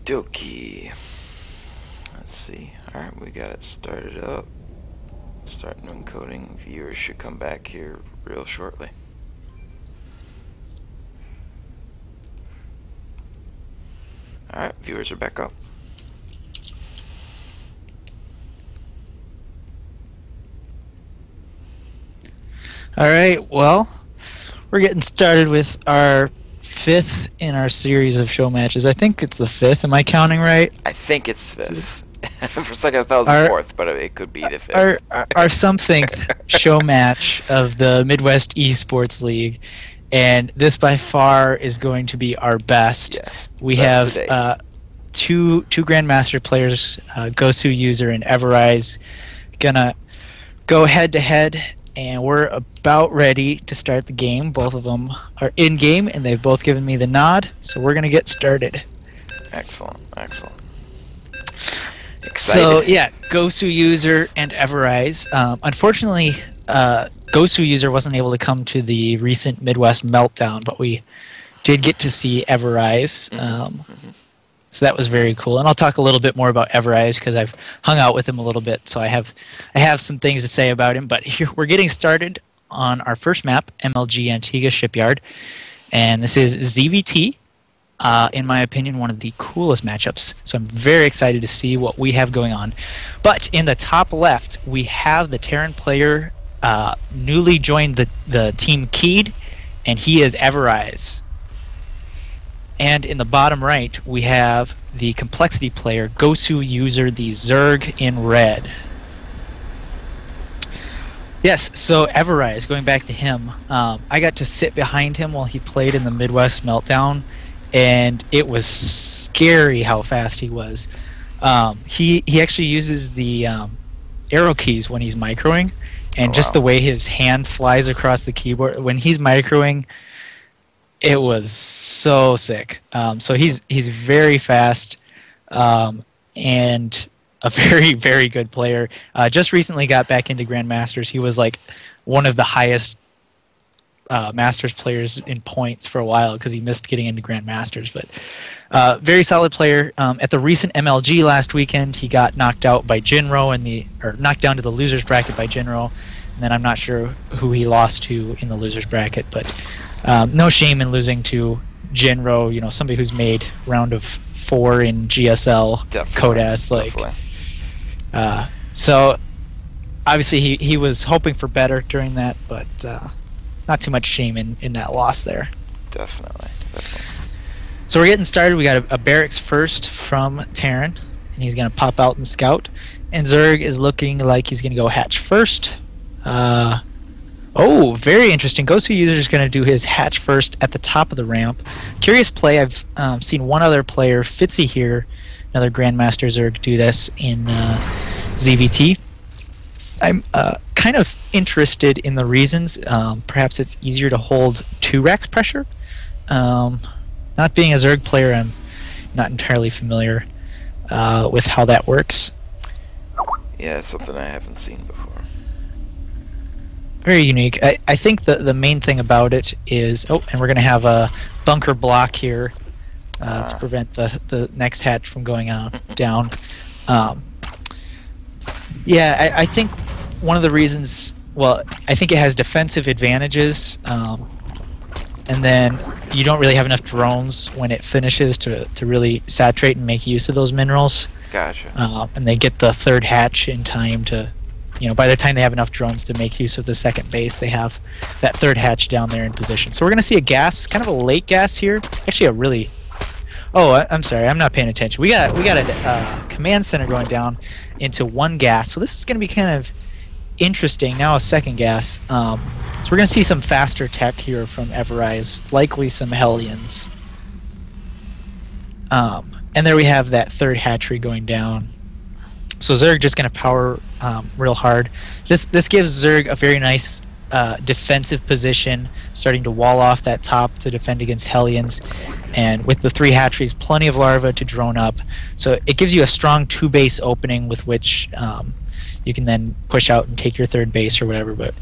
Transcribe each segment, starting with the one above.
dokie. Let's see. Alright, we got it started up. Starting encoding. Viewers should come back here real shortly. Alright, viewers are back up. Alright, well, we're getting started with our fifth in our series of show matches. I think it's the fifth. Am I counting right? I think it's fifth. For a second I thought it was the fourth, but it could be the fifth. Our something show match of the Midwest Esports League. And this by far is going to be our best. Yes. We have two Grandmaster players, coLgoswer and Everize, gonna go head to head, and we're about ready to start the game. Both of them are in game, and they've both given me the nod, so we're gonna get started. Excellent, excellent. Excited. So yeah, coLgoswer and Everize. Unfortunately, coLgoswer wasn't able to come to the recent Midwest Meltdown, but we did get to see Everize. So that was very cool, and I'll talk a little bit more about Everize because I've hung out with him a little bit, so I have some things to say about him. But here we're getting started on our first map, MLG Antigua Shipyard, and this is ZVT. In my opinion, one of the coolest matchups. So I'm very excited to see what we have going on. But in the top left, we have the Terran player newly joined the team Keyed, and he is Everize. And in the bottom right, we have the Complexity player, coLgoswer, the Zerg in red. Yes, so Everize, going back to him, I got to sit behind him while he played in the Midwest Meltdown, and it was scary how fast he was. He actually uses the arrow keys when he's microing, and just the way his hand flies across the keyboard when he's microing, it was so sick. So he's very fast, and a very, very good player. Just recently got back into Grandmasters. He was like one of the highest Masters players in points for a while because he missed getting into Grandmasters. But very solid player. At the recent MLG last weekend, he got knocked out by Jinro knocked down to the losers bracket by Jinro, and then I'm not sure who he lost to in the losers bracket, but. No shame in losing to Jinro, you know, somebody who's made round of 4 in GSL, Codas, like. So obviously he was hoping for better during that, but not too much shame in that loss there. Definitely. So we're getting started. We got a barracks first from Terran, and he's gonna pop out and scout. And Zerg is looking like he's gonna go hatch first. Oh, very interesting. coLgoswer is going to do his hatch first at the top of the ramp. Curious play. I've seen one other player, Fitzy here, another Grandmaster Zerg, do this in ZVT. I'm kind of interested in the reasons. Perhaps it's easier to hold 2 racks pressure. Not being a Zerg player, I'm not entirely familiar with how that works. Yeah, it's something I haven't seen before. Very unique. I think the main thing about it is... Oh, and we're going to have a bunker block here to prevent the next hatch from going down. Yeah, I think one of the reasons... Well, I think it has defensive advantages, and then you don't really have enough drones when it finishes to really saturate and make use of those minerals. Gotcha. And they get the third hatch in time to... You know, by the time they have enough drones to make use of the second base, they have that third hatch down there in position. So we're going to see a gas, kind of a late gas here. Actually, a really... Oh, I'm sorry, I'm not paying attention. We got a command center going down into 1 gas. So this is going to be kind of interesting. Now a second gas. So we're going to see some faster tech here from Everize, likely some Hellions. And there we have that third hatchery going down. So Zerg just going to power real hard. This gives Zerg a very nice defensive position, starting to wall off that top to defend against Hellions. And with the 3 hatcheries, plenty of larvae to drone up. So it gives you a strong 2-base opening with which you can then push out and take your third base or whatever. But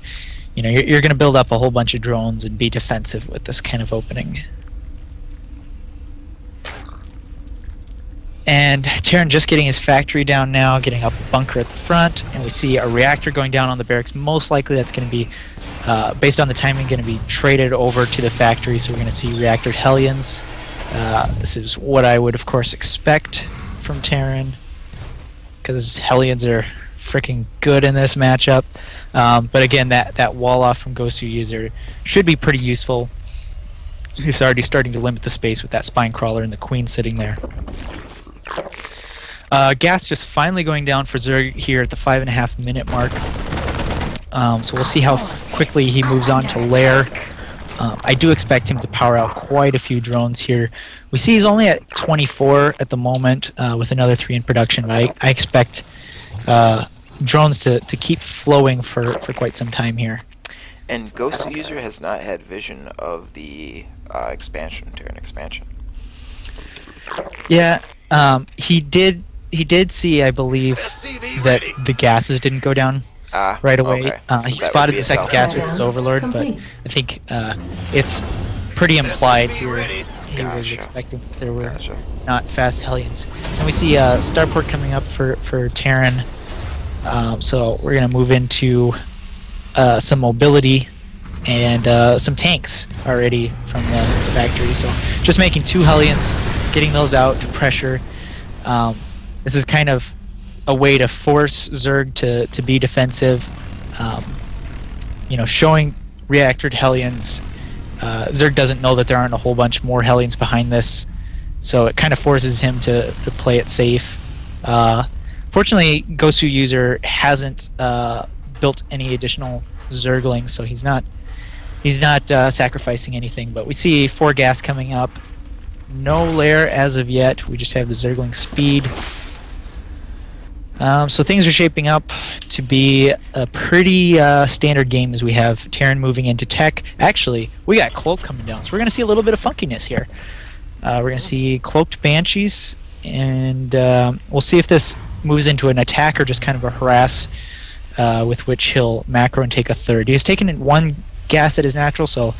you know, you're going to build up a whole bunch of drones and be defensive with this kind of opening. And Terran just getting his factory down now, getting up a bunker at the front, and we see a reactor going down on the barracks. Most likely that's going to be, based on the timing, going to be traded over to the factory, so we're going to see reactor Hellions. This is what I would, of course, expect from Terran, because Hellions are freaking good in this matchup. But again, that wall off from Gosu user should be pretty useful. He's already starting to limit the space with that spine crawler and the queen sitting there. Gas just finally going down for Zerg here at the 5.5 minute mark. So we'll see how quickly he moves on to Lair. I do expect him to power out quite a few drones here. We see he's only at 24 at the moment, with another 3 in production, but I expect drones to keep flowing for quite some time here. And Ghost User has not had vision of the expansion, Terran expansion. Yeah, he did see, I believe, that the gases didn't go down right away. Okay. So he spotted the second gas with his Overlord, but I think it's pretty implied here. He was expecting that there were not fast Hellions. And we see Starport coming up for Terran. So we're going to move into some mobility and some tanks already from the factory. So just making 2 Hellions, getting those out to pressure. This is kind of a way to force Zerg to be defensive. You know, showing reactored Hellions. Zerg doesn't know that there aren't a whole bunch more Hellions behind this, so it kind of forces him to play it safe. Fortunately, Gosu user hasn't built any additional Zerglings, so he's not sacrificing anything. But we see 4 gas coming up. No Lair as of yet. We just have the Zergling speed. So things are shaping up to be a pretty standard game as we have Terran moving into tech. Actually, we got Cloak coming down, so we're going to see a little bit of funkiness here. We're going to see Cloaked Banshees, and we'll see if this moves into an attack or just kind of a harass, with which he'll macro and take a 3rd. He's taken in 1 gas at his natural, so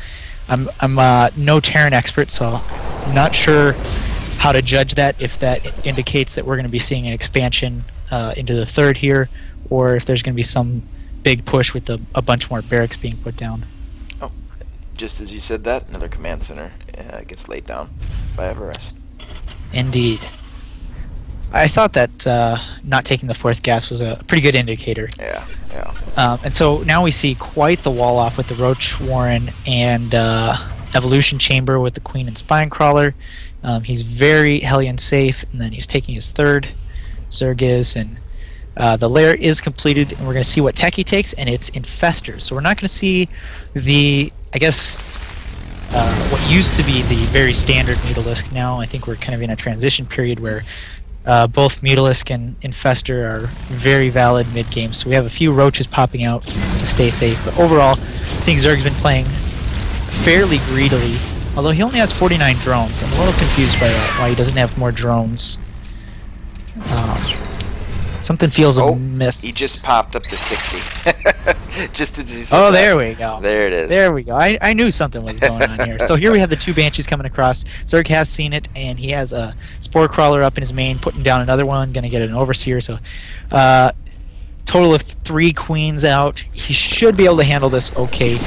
I'm no Terran expert, so I'm not sure how to judge that, if that indicates that we're going to be seeing an expansion into the 3rd here, or if there's going to be some big push with a bunch more barracks being put down. Oh, just as you said that, another command center gets laid down by Everize. Indeed. I thought that not taking the 4th gas was a pretty good indicator. Yeah. And so now we see quite the wall off with the Roach Warren and Evolution Chamber with the Queen and Spine Crawler. He's very Hellion safe, and then he's taking his 3rd. Zerg is, and the lair is completed, and we're going to see what tech he takes, and it's Infestors. So we're not going to see the, I guess, what used to be the very standard Mutalisk. Now I think we're kind of in a transition period where both Mutalisk and Infestor are very valid mid-game. So we have a few Roaches popping out to stay safe, but overall I think Zerg's been playing fairly greedily, although he only has 49 drones. I'm a little confused by that, why he doesn't have more drones. Something feels amiss. He just popped up to 60. Just to do something. Oh, there we go. There it is. There we go. I knew something was going on here. So here we have the 2 Banshees coming across. Zerg has seen it, and he has a Spore Crawler up in his main, putting down another one, going to get an Overseer. So total of 3 Queens out. He should be able to handle this okay.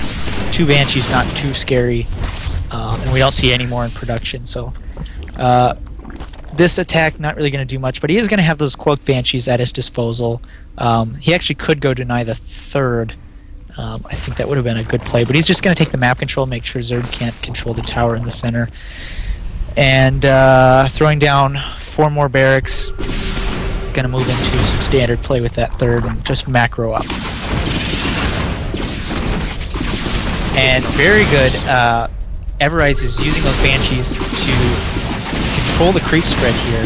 2 Banshees, not too scary. And we don't see any more in production. So this attack not really going to do much, but he is going to have those Cloaked Banshees at his disposal. He actually could go deny the 3rd. I think that would have been a good play, but he's just going to take the map control, make sure Zerg can't control the tower in the center. And throwing down 4 more barracks. Going to move into some standard play with that 3rd and just macro up. And very good. Everize is using those Banshees to control the creep spread here,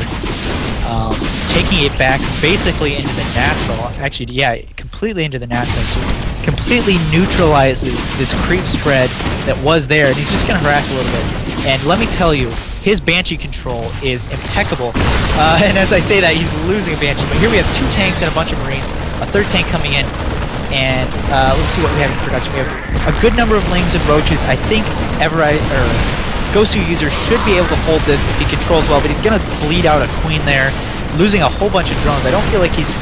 taking it back basically into the natural. Actually, yeah, completely into the natural. So completely neutralizes this creep spread that was there, and he's just going to harass a little bit. And let me tell you, his Banshee control is impeccable. And as I say that, he's losing a Banshee. But here we have 2 tanks and a bunch of Marines, a 3rd tank coming in. And let's see what we have in production. We have a good number of Lings and Roaches. I think Everize, or Gosu user should be able to hold this if he controls well, but he's going to bleed out a queen there, losing a whole bunch of drones. I don't feel like he's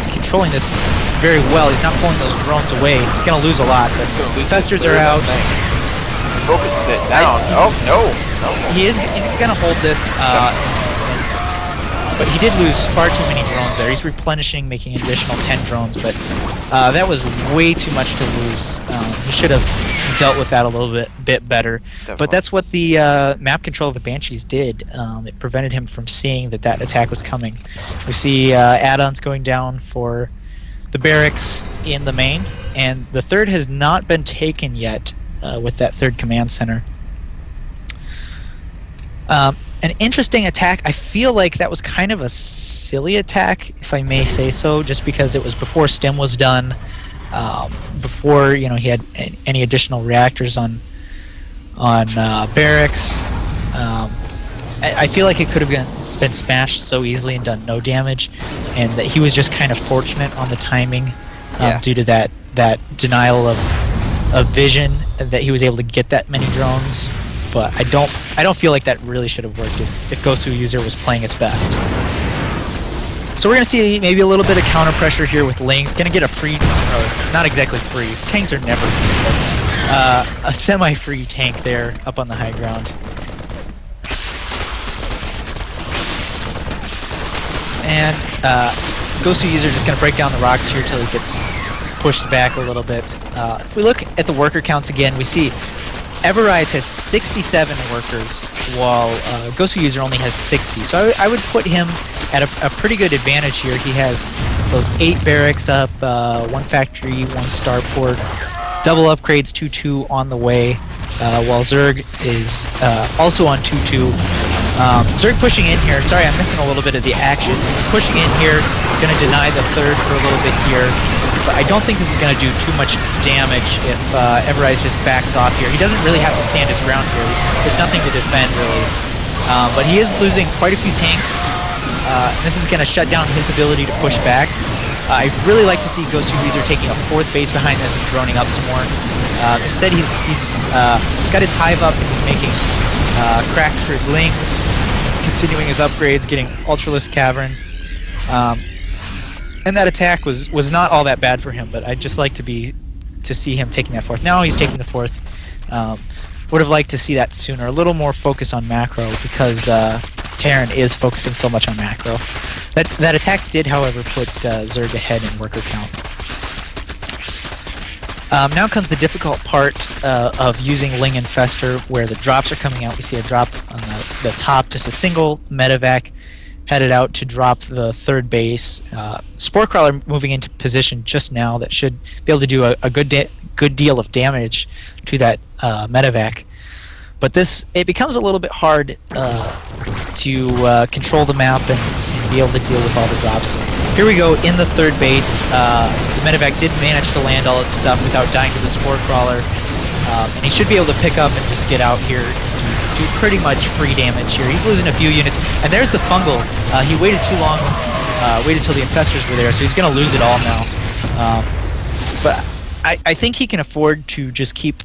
controlling this very well. He's not pulling those drones away. He's going to lose a lot. But Festers are out. Focuses it down. No. He's going to hold this. But he did lose far too many drones there. He's replenishing, making an additional 10 drones, but that was way too much to lose. He should have dealt with that a little bit better. Definitely. But that's what the map control of the Banshees did. It prevented him from seeing that attack was coming. We see add-ons going down for the barracks in the main, and the third has not been taken yet with that third command center. An interesting attack. I feel like that was kind of a silly attack, if I may say so, just because it was before Stim was done, before he had any additional reactors on barracks. I feel like it could have been smashed so easily and done no damage, and that he was just kind of fortunate on the timing due to that denial of vision, that he was able to get that many drones. But I don't feel like that really should have worked if Gosu user was playing its best. So we're going to see maybe a little bit of counter pressure here with Ling's. Going to get a free, or not exactly free, tanks are never free, but a semi-free tank there up on the high ground. And Gosu user just going to break down the rocks here till he gets pushed back a little bit. If we look at the worker counts again, we see Everize has 67 workers, while Gosu user only has 60. So I would put him at a pretty good advantage here. He has those 8 barracks up, 1 factory, 1 starport, double upgrades, 2-2 on the way, while Zerg is also on 2-2. Zerg pushing in here. Sorry, I'm missing a little bit of the action. He's pushing in here, going to deny the third for a little bit here. But I don't think this is going to do too much damage if Everize just backs off here. He doesn't really have to stand his ground here. There's nothing to defend, really. But he is losing quite a few tanks. This is going to shut down his ability to push back. I'd really like to see Gosu user taking a 4th base behind this and droning up some more. Instead, he's got his hive up and he's making crack for his Lings, continuing his upgrades, getting Ultralisk Cavern. And that attack was not all that bad for him, but I'd just like to see him taking that 4th. Now he's taking the 4th. Would have liked to see that sooner. A little more focus on macro, because Terran is focusing so much on macro. That attack did, however, put Zerg ahead in worker count. Now comes the difficult part of using Ling and Fester, where the drops are coming out. We see a drop on the top, just a single medevac headed out to drop the 3rd base. Spore Crawler moving into position just now that should be able to do a good deal of damage to that medevac. But it becomes a little bit hard to control the map and be able to deal with all the drops. Here we go in the 3rd base. The medevac did manage to land all its stuff without dying to the Spore Crawler. And he should be able to pick up and just get out here and do pretty much free damage here. He's losing a few units. And there's the fungal. He waited too long, waited till the infestors were there, so he's going to lose it all now. But I think he can afford to just keep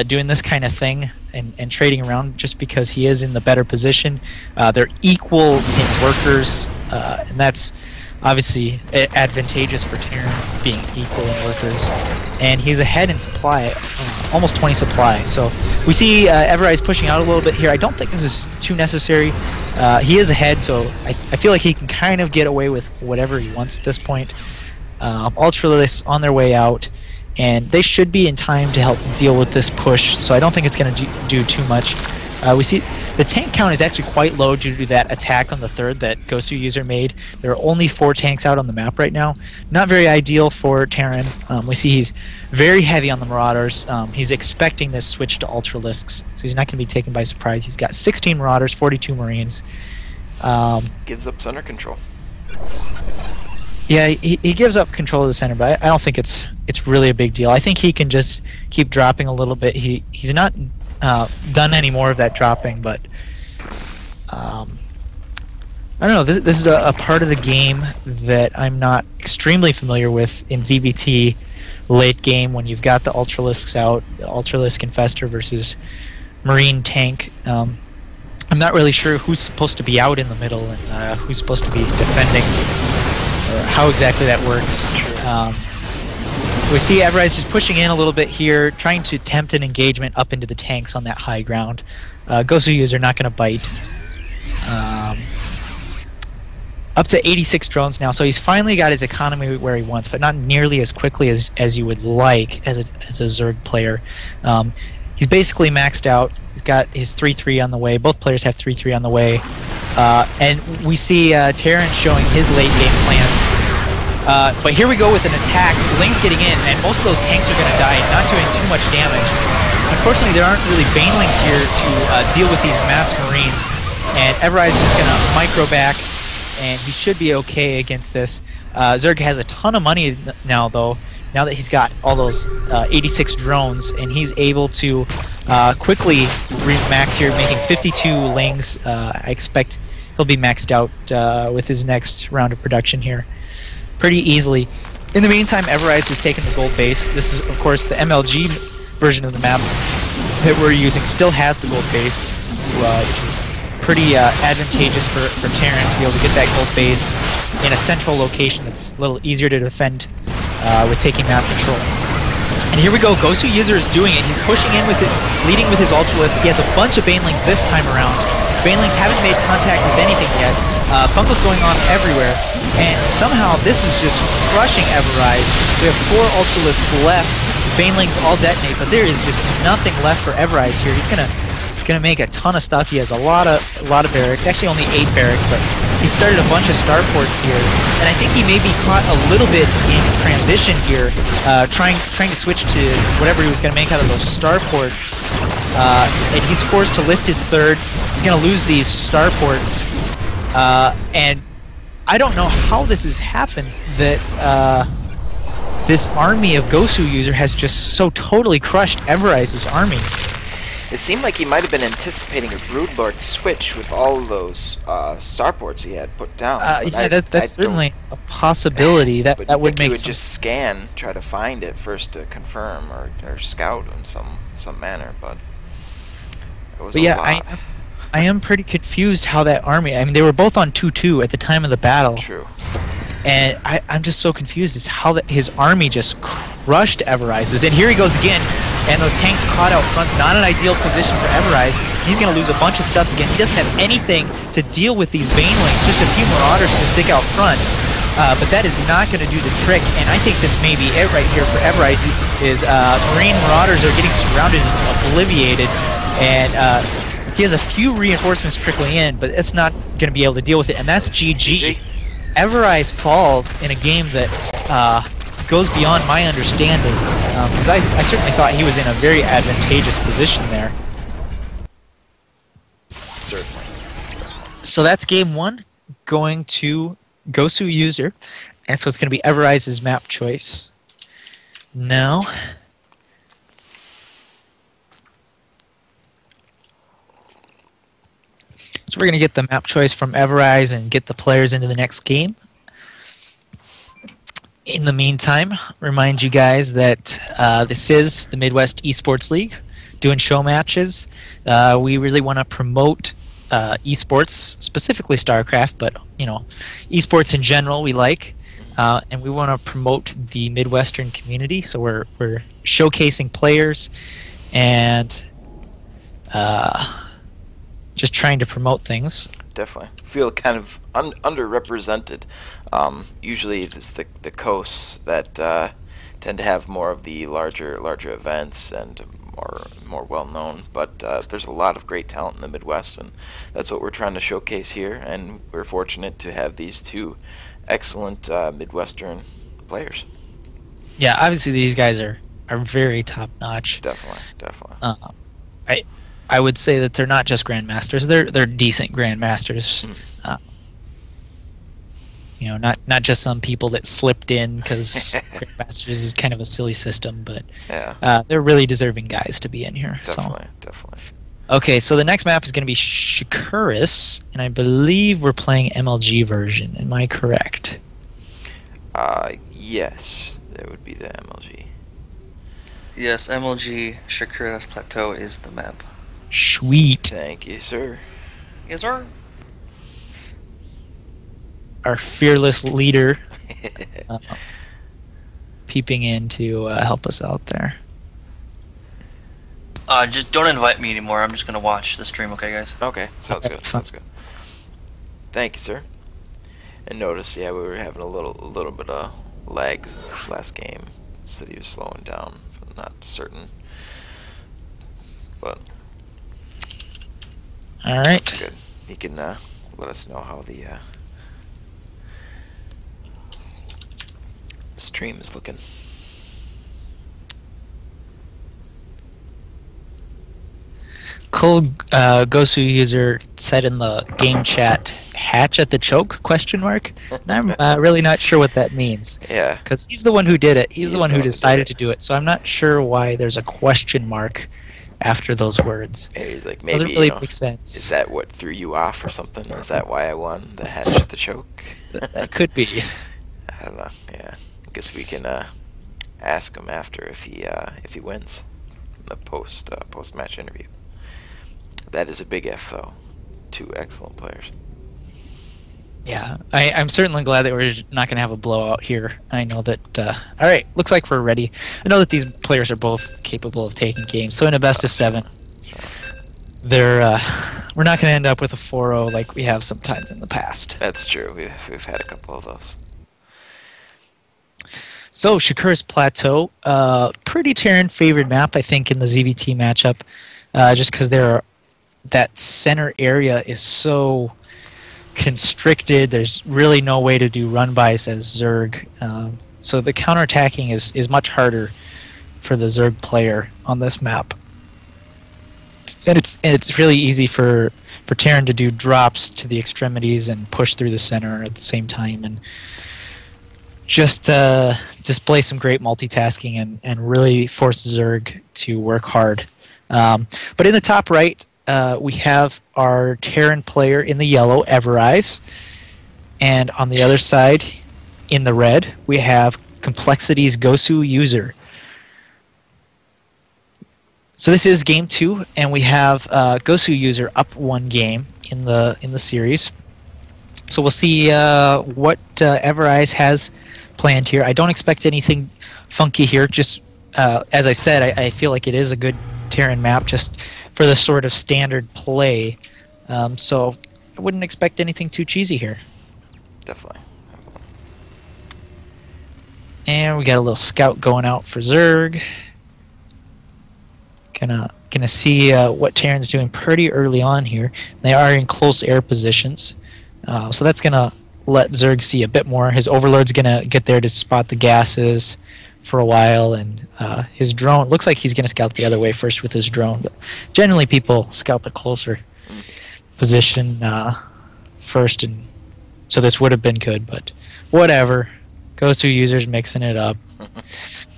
doing this kind of thing and trading around, just because he is in the better position. They're equal in workers, and that's obviously advantageous for Terran, being equal in workers. And he's ahead in supply, almost 20 supply. So we see Everize pushing out a little bit here. I don't think this is too necessary. He is ahead, so I feel like he can kind of get away with whatever he wants at this point. Ultralists on their way out, and they should be in time to help deal with this push, so I don't think it's going to do too much. We see the tank count is actually quite low due to that attack on the 3rd that Gosu user made. There are only 4 tanks out on the map right now. Not very ideal for Terran. We see he's very heavy on the Marauders. He's expecting this switch to Ultralisks, so he's not going to be taken by surprise. He's got 16 Marauders, 42 Marines. Gives up center control. Yeah, he gives up control of the center, but I don't think it's really a big deal. I think he can just keep dropping a little bit. He's not done any more of that dropping, but I don't know. This is a part of the game that I'm not extremely familiar with in ZVT late game, when you've got the Ultralisks out, Ultralisk Infestor versus Marine tank. I'm not really sure who's supposed to be out in the middle and who's supposed to be defending, or how exactly that works. We see Everize just pushing in a little bit here, trying to tempt an engagement up into the tanks on that high ground. Gosu user not going to bite. Up to 86 drones now, so he's finally got his economy where he wants, but not nearly as quickly as you would like as a Zerg player. He's basically maxed out. He's got his 3-3 on the way. Both players have 3-3 on the way. And we see Terran showing his late game plans. But here we go with an attack. Ling's getting in, and most of those tanks are going to die, not doing too much damage. Unfortunately, there aren't really banelings here to deal with these mass marines, and Everize is just going to micro back, and he should be okay against this. Zerg has a ton of money now, though, now that he's got all those 86 drones, and he's able to quickly max here, making 52 lings. I expect he'll be maxed out with his next round of production here pretty easily. In the meantime, Everize has taken the gold base. This is, of course, the MLG version of the map that we're using still has the gold base, which is pretty advantageous for Terran to be able to get that gold base in a central location that's a little easier to defend with taking map control. And here we go, Gosu user is doing it. He's pushing in with it, leading with his Ultralists. He has a bunch of Banelings this time around. Banelings haven't made contact with anything yet. Funkel's going on everywhere, and somehow this is just crushing Everize. We have 4 Ultralists left. Banelings all detonate, but there is just nothing left for Everize here. He's gonna make a ton of stuff. He has a lot of barracks. Actually, only 8 barracks, but he started a bunch of starports here, and I think he may be caught a little bit in transition here, trying to switch to whatever he was going to make out of those starports, and he's forced to lift his third. He's going to lose these starports, and I don't know how this has happened that this army of Gosu user has just so totally crushed Everize's army. It seemed like he might have been anticipating a Broodlord switch with all those starports he had put down. Yeah, that's certainly a possibility. That would make sense. He would just scan, try to find it first to confirm or scout in some manner, but it was a lot. I am pretty confused how that army. I mean, they were both on 2-2 at the time of the battle. True. And I'm just so confused as how his army just crushed Everize's. And here he goes again, and the tank's caught out front. Not an ideal position for Everize. He's going to lose a bunch of stuff again. He doesn't have anything to deal with these Banelings, just a few Marauders to stick out front. But that is not going to do the trick, and I think this may be it right here for Everize. Marine Marauders are getting surrounded and obliviated, and he has a few reinforcements trickling in, but it's not going to be able to deal with it, and that's GG. Everize falls in a game that goes beyond my understanding, because I certainly thought he was in a very advantageous position there. Certainly. So that's game 1, going to Gosu user, and so it's going to be Everize's map choice. Now, so we're going to get the map choice from Everize and get the players into the next game. In the meantime, remind you guys that this is the Midwest Esports League, doing show matches. We really want to promote esports, specifically StarCraft, but esports in general we like, and we want to promote the Midwestern community. So we're showcasing players and just trying to promote things. Definitely feel kind of underrepresented. Usually it's the coasts that tend to have more of the larger events and more well known, but there's a lot of great talent in the Midwest, and that's what we're trying to showcase here, and we're fortunate to have these 2 excellent Midwestern players. Yeah, obviously these guys are very top notch. Definitely. I would say that they're not just grandmasters; they're decent grandmasters. Not just some people that slipped in because grandmasters is kind of a silly system, but yeah, they're really deserving guys to be in here. Definitely. Okay, so the next map is going to be Shakuris, and I believe we're playing MLG version. Am I correct? Yes, that would be the MLG. Yes, MLG Shakuris Plateau is the map. Sweet. Thank you, sir. Yes, sir. Our fearless leader peeping in to help us out there. Just don't invite me anymore. I'm just gonna watch the stream, okay, guys? Okay, sounds Okay, good. Sounds good. Thank you, sir. And notice, yeah, we were having a little bit of lags last game. City was slowing down. Not certain, but All right. that's good. You can let us know how the stream is looking. coLgoswer user said in the game chat, "Hatch at the choke?" question mark. And I'm really not sure what that means. Yeah. Because he's the one who did it. He's the one who decided to do it. So I'm not sure why there's a question mark after those words. Maybe he's like, Doesn't maybe really you know, make sense. is that what threw you off or something? Is that why I won the hatch at the choke? That could be. I don't know. Yeah, I guess we can ask him after if he wins in the post match interview. That is a big F though. 2 excellent players. Yeah, I'm certainly glad that we're not going to have a blowout here. I know that. All right, looks like we're ready. I know that these players are both capable of taking games. So in a best of 7, we're not going to end up with a 4-0 like we have sometimes in the past. That's true. We've had a couple of those. So Shakur's Plateau, pretty Terran favored map, I think, in the ZVT matchup, just because that center area is so constricted. There's really no way to do run-bys as Zerg. So the counterattacking is much harder for the Zerg player on this map. And it's really easy for Terran to do drops to the extremities and push through the center at the same time and just display some great multitasking and really force Zerg to work hard. But in the top right, we have our Terran player in the yellow, Everize. And on the other side, in the red, we have Complexity's Gosu user. So this is game 2, and we have Gosu user up 1 game in the series. So we'll see what Everize has planned here. I don't expect anything funky here. Just as I said, I feel like it is a good Terran map, just for the sort of standard play. So I wouldn't expect anything too cheesy here. Definitely. And we got a little scout going out for Zerg. Gonna see what Terran's doing pretty early on here. They are in close air positions, so that's gonna let Zerg see a bit more. His Overlord's gonna get there to spot the gases for a while, and his drone looks like he's gonna scout the other way first with his drone. But generally, people scout the closer position first, and so this would have been good, but whatever. Gosu users mixing it up.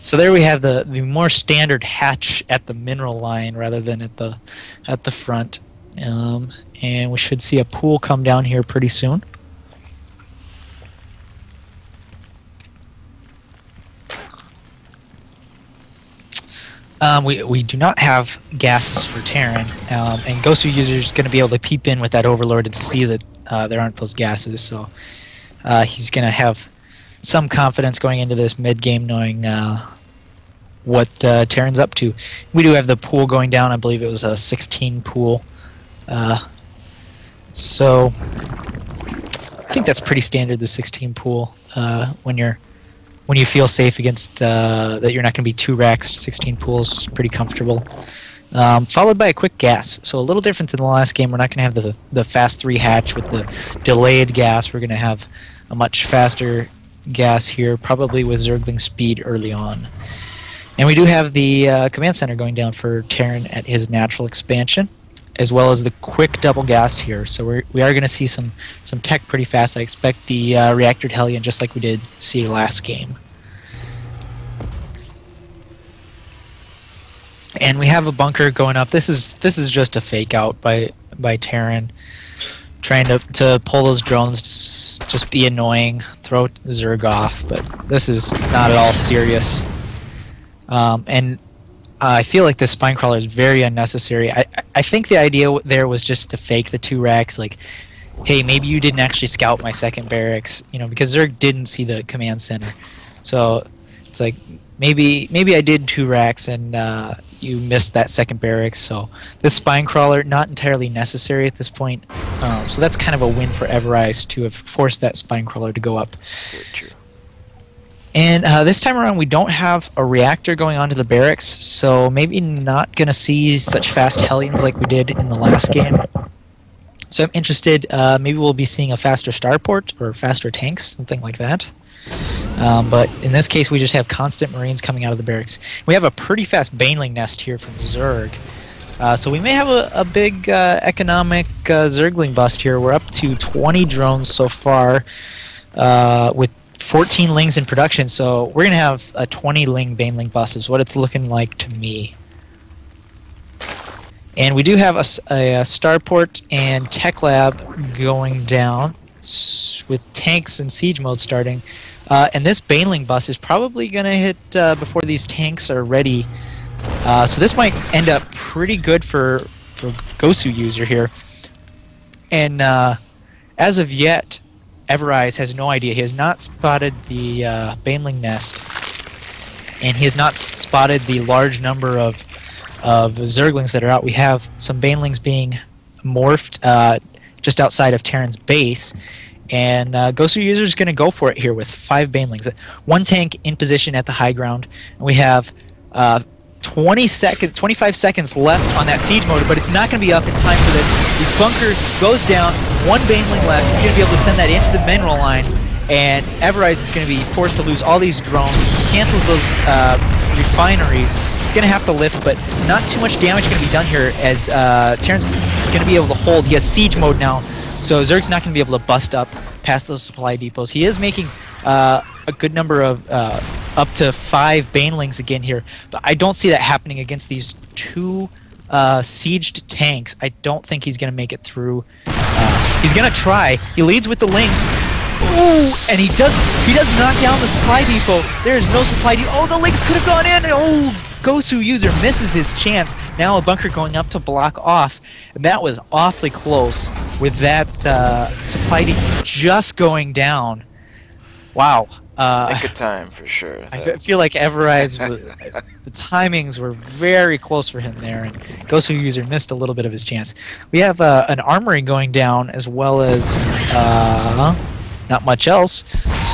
So there we have the more standard hatch at the mineral line rather than at the front, and we should see a pool come down here pretty soon. We do not have gases for Terran, and Gosu user is going to be able to peep in with that Overlord and see that there aren't those gases. So he's going to have some confidence going into this mid game, knowing what Terran's up to. We do have the pool going down. I believe it was a 16 pool. So I think that's pretty standard, the 16 pool, when you feel safe against that you're not going to be 2 racks. 16 pools, pretty comfortable. Followed by a quick gas. So a little different than the last game. We're not going to have the fast 3 hatch with the delayed gas. We're going to have a much faster gas here, probably with Zergling speed early on. And we do have the command center going down for Terran at his natural expansion, as well as the quick double gas here. So we are going to see some tech pretty fast. I expect the reactored Hellion, just like we did see last game. And we have a bunker going up. This is just a fake out by Terran, trying to pull those drones, just be annoying, throw Zerg off. But this is not at all serious. And I feel like this spine crawler is very unnecessary. I think the idea there was just to fake the 2 racks, like, hey, maybe you didn't actually scout my second barracks, you know, because Zerg didn't see the command center. So it's like, maybe I did 2 racks and you missed that second barracks. So this spine crawler, not entirely necessary at this point. So that's kind of a win for Everize to have forced that spine crawler to go up. Very true. And this time around, we don't have a reactor going onto the barracks, so maybe not going to see such fast Hellions like we did in the last game. So I'm interested, maybe we'll be seeing a faster starport or faster tanks, something like that. But in this case, we just have constant Marines coming out of the barracks. We have a pretty fast Baneling nest here from Zerg. So we may have a big economic Zergling bust here. We're up to 20 drones so far with 14 lings in production, so we're going to have a 20 ling Baneling bust is what it's looking like to me. And we do have a starport and tech lab going down with tanks and siege mode starting. And this Baneling bust is probably going to hit before these tanks are ready. So this might end up pretty good for Gosu user here. And as of yet, Everize has no idea. He has not spotted the Baneling nest, and he has not spotted the large number of Zerglings that are out. We have some Banelings being morphed just outside of Terran's base, and Gosu user is going to go for it here with 5 Banelings. 1 tank in position at the high ground, and we have 25 seconds left on that siege mode, but it's not going to be up in time for this. The bunker goes down, 1 Baneling left. He's going to be able to send that into the mineral line, and Everize is going to be forced to lose all these drones, cancels those refineries. He's going to have to lift, but not too much damage going to be done here as Terran's going to be able to hold. He has siege mode now, so Zerg's not going to be able to bust up past those supply depots. He is making a good number of up to 5 Banelings again here, but I don't see that happening against these 2 sieged tanks. I don't think he's going to make it through. He's going to try. He leads with the lings. Ooh, and he does knock down the supply depot. There is no supply depot. Oh, the lings could have gone in. Oh, Gosu user misses his chance. Now a bunker going up to block off, and that was awfully close with that supply depot just going down. Wow. Nick of time for sure. I feel like Everize, the timings were very close for him there, and Gosu user missed a little bit of his chance. We have an armory going down as well as not much else,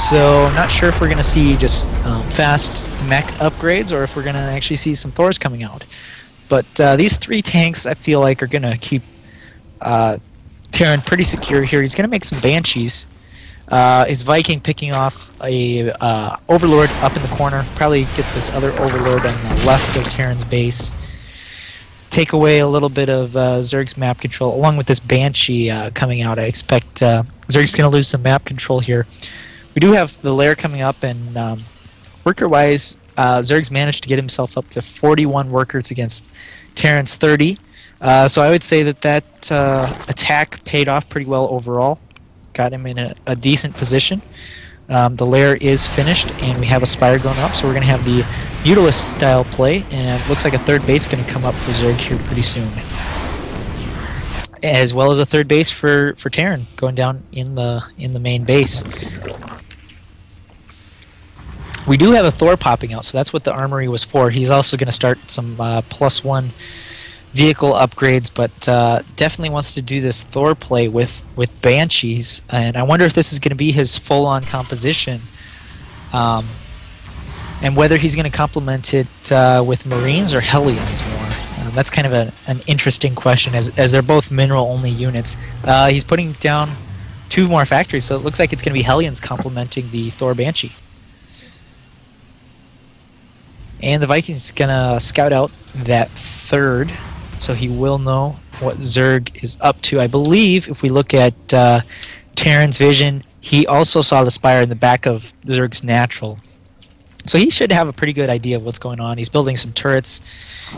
so I'm not sure if we're going to see just fast mech upgrades or if we're going to actually see some Thors coming out. But these 3 tanks I feel like are going to keep Terran pretty secure here. He's going to make some Banshees. His Viking picking off a Overlord up in the corner. Probably get this other Overlord on the left of Terran's base. Take away a little bit of Zerg's map control. Along with this Banshee coming out, I expect Zerg's going to lose some map control here. We do have the lair coming up, and worker-wise, Zerg's managed to get himself up to 41 workers against Terran's 30. So I would say that attack paid off pretty well overall. Got him in a decent position. The lair is finished, and we have a spire going up, so we're going to have the Mutalist style play, and it looks like a 3rd base going to come up for Zerg here pretty soon. As well as a 3rd base for Terran going down in the main base. We do have a Thor popping out, so that's what the armory was for. He's also going to start some +1 vehicle upgrades, but definitely wants to do this Thor play with Banshees, and I wonder if this is going to be his full-on composition, and whether he's going to complement it with Marines or Hellions more. That's kind of an interesting question, as they're both mineral-only units. He's putting down 2 more factories, so it looks like it's going to be Hellions complementing the Thor Banshee. And the Viking's going to scout out that 3rd, so he will know what Zerg is up to. I believe if we look at Terran's vision, he also saw the spire in the back of Zerg's natural. So he should have a pretty good idea of what's going on. He's building some turrets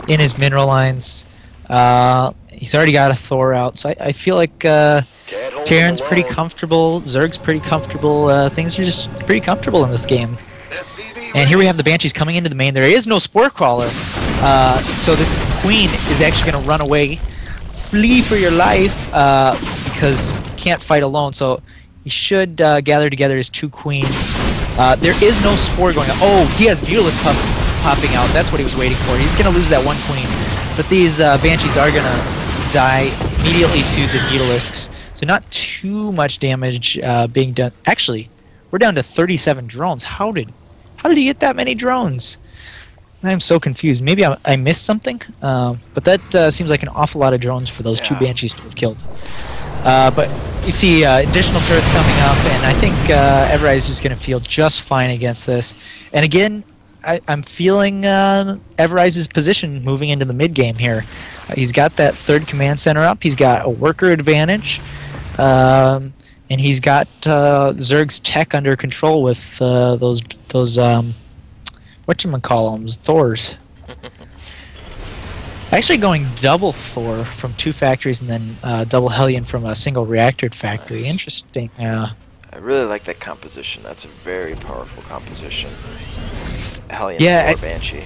in his mineral lines. He's already got a Thor out, so I feel like Terran's pretty comfortable, Zerg's pretty comfortable, things are just pretty comfortable in this game. And here we have the Banshees coming into the main. There is no Spore Crawler. So this queen is actually going to run away, flee for your life, because you can't fight alone. So he should gather together his 2 queens. There is no spore going on. Oh, he has Mutalisk popping out. That's what he was waiting for. He's going to lose that 1 queen. But these Banshees are going to die immediately to the Mutalisks. So not too much damage being done. Actually, we're down to 37 drones. How did he get that many drones? I'm so confused. Maybe I missed something, but that seems like an awful lot of drones for those 2 Banshees to have killed. But you see additional turrets coming up, and I think Everize is going to feel just fine against this. And again, I'm feeling Everize's position moving into the mid game here. He's got that 3rd command center up. He's got a worker advantage, and he's got Zerg's tech under control with those whatchamacallums, Thors. Actually going double Thor from 2 factories and then double Hellion from a single reactor factory. Nice. Interesting. I really like that composition. That's a very powerful composition. Hellion Thor Banshee.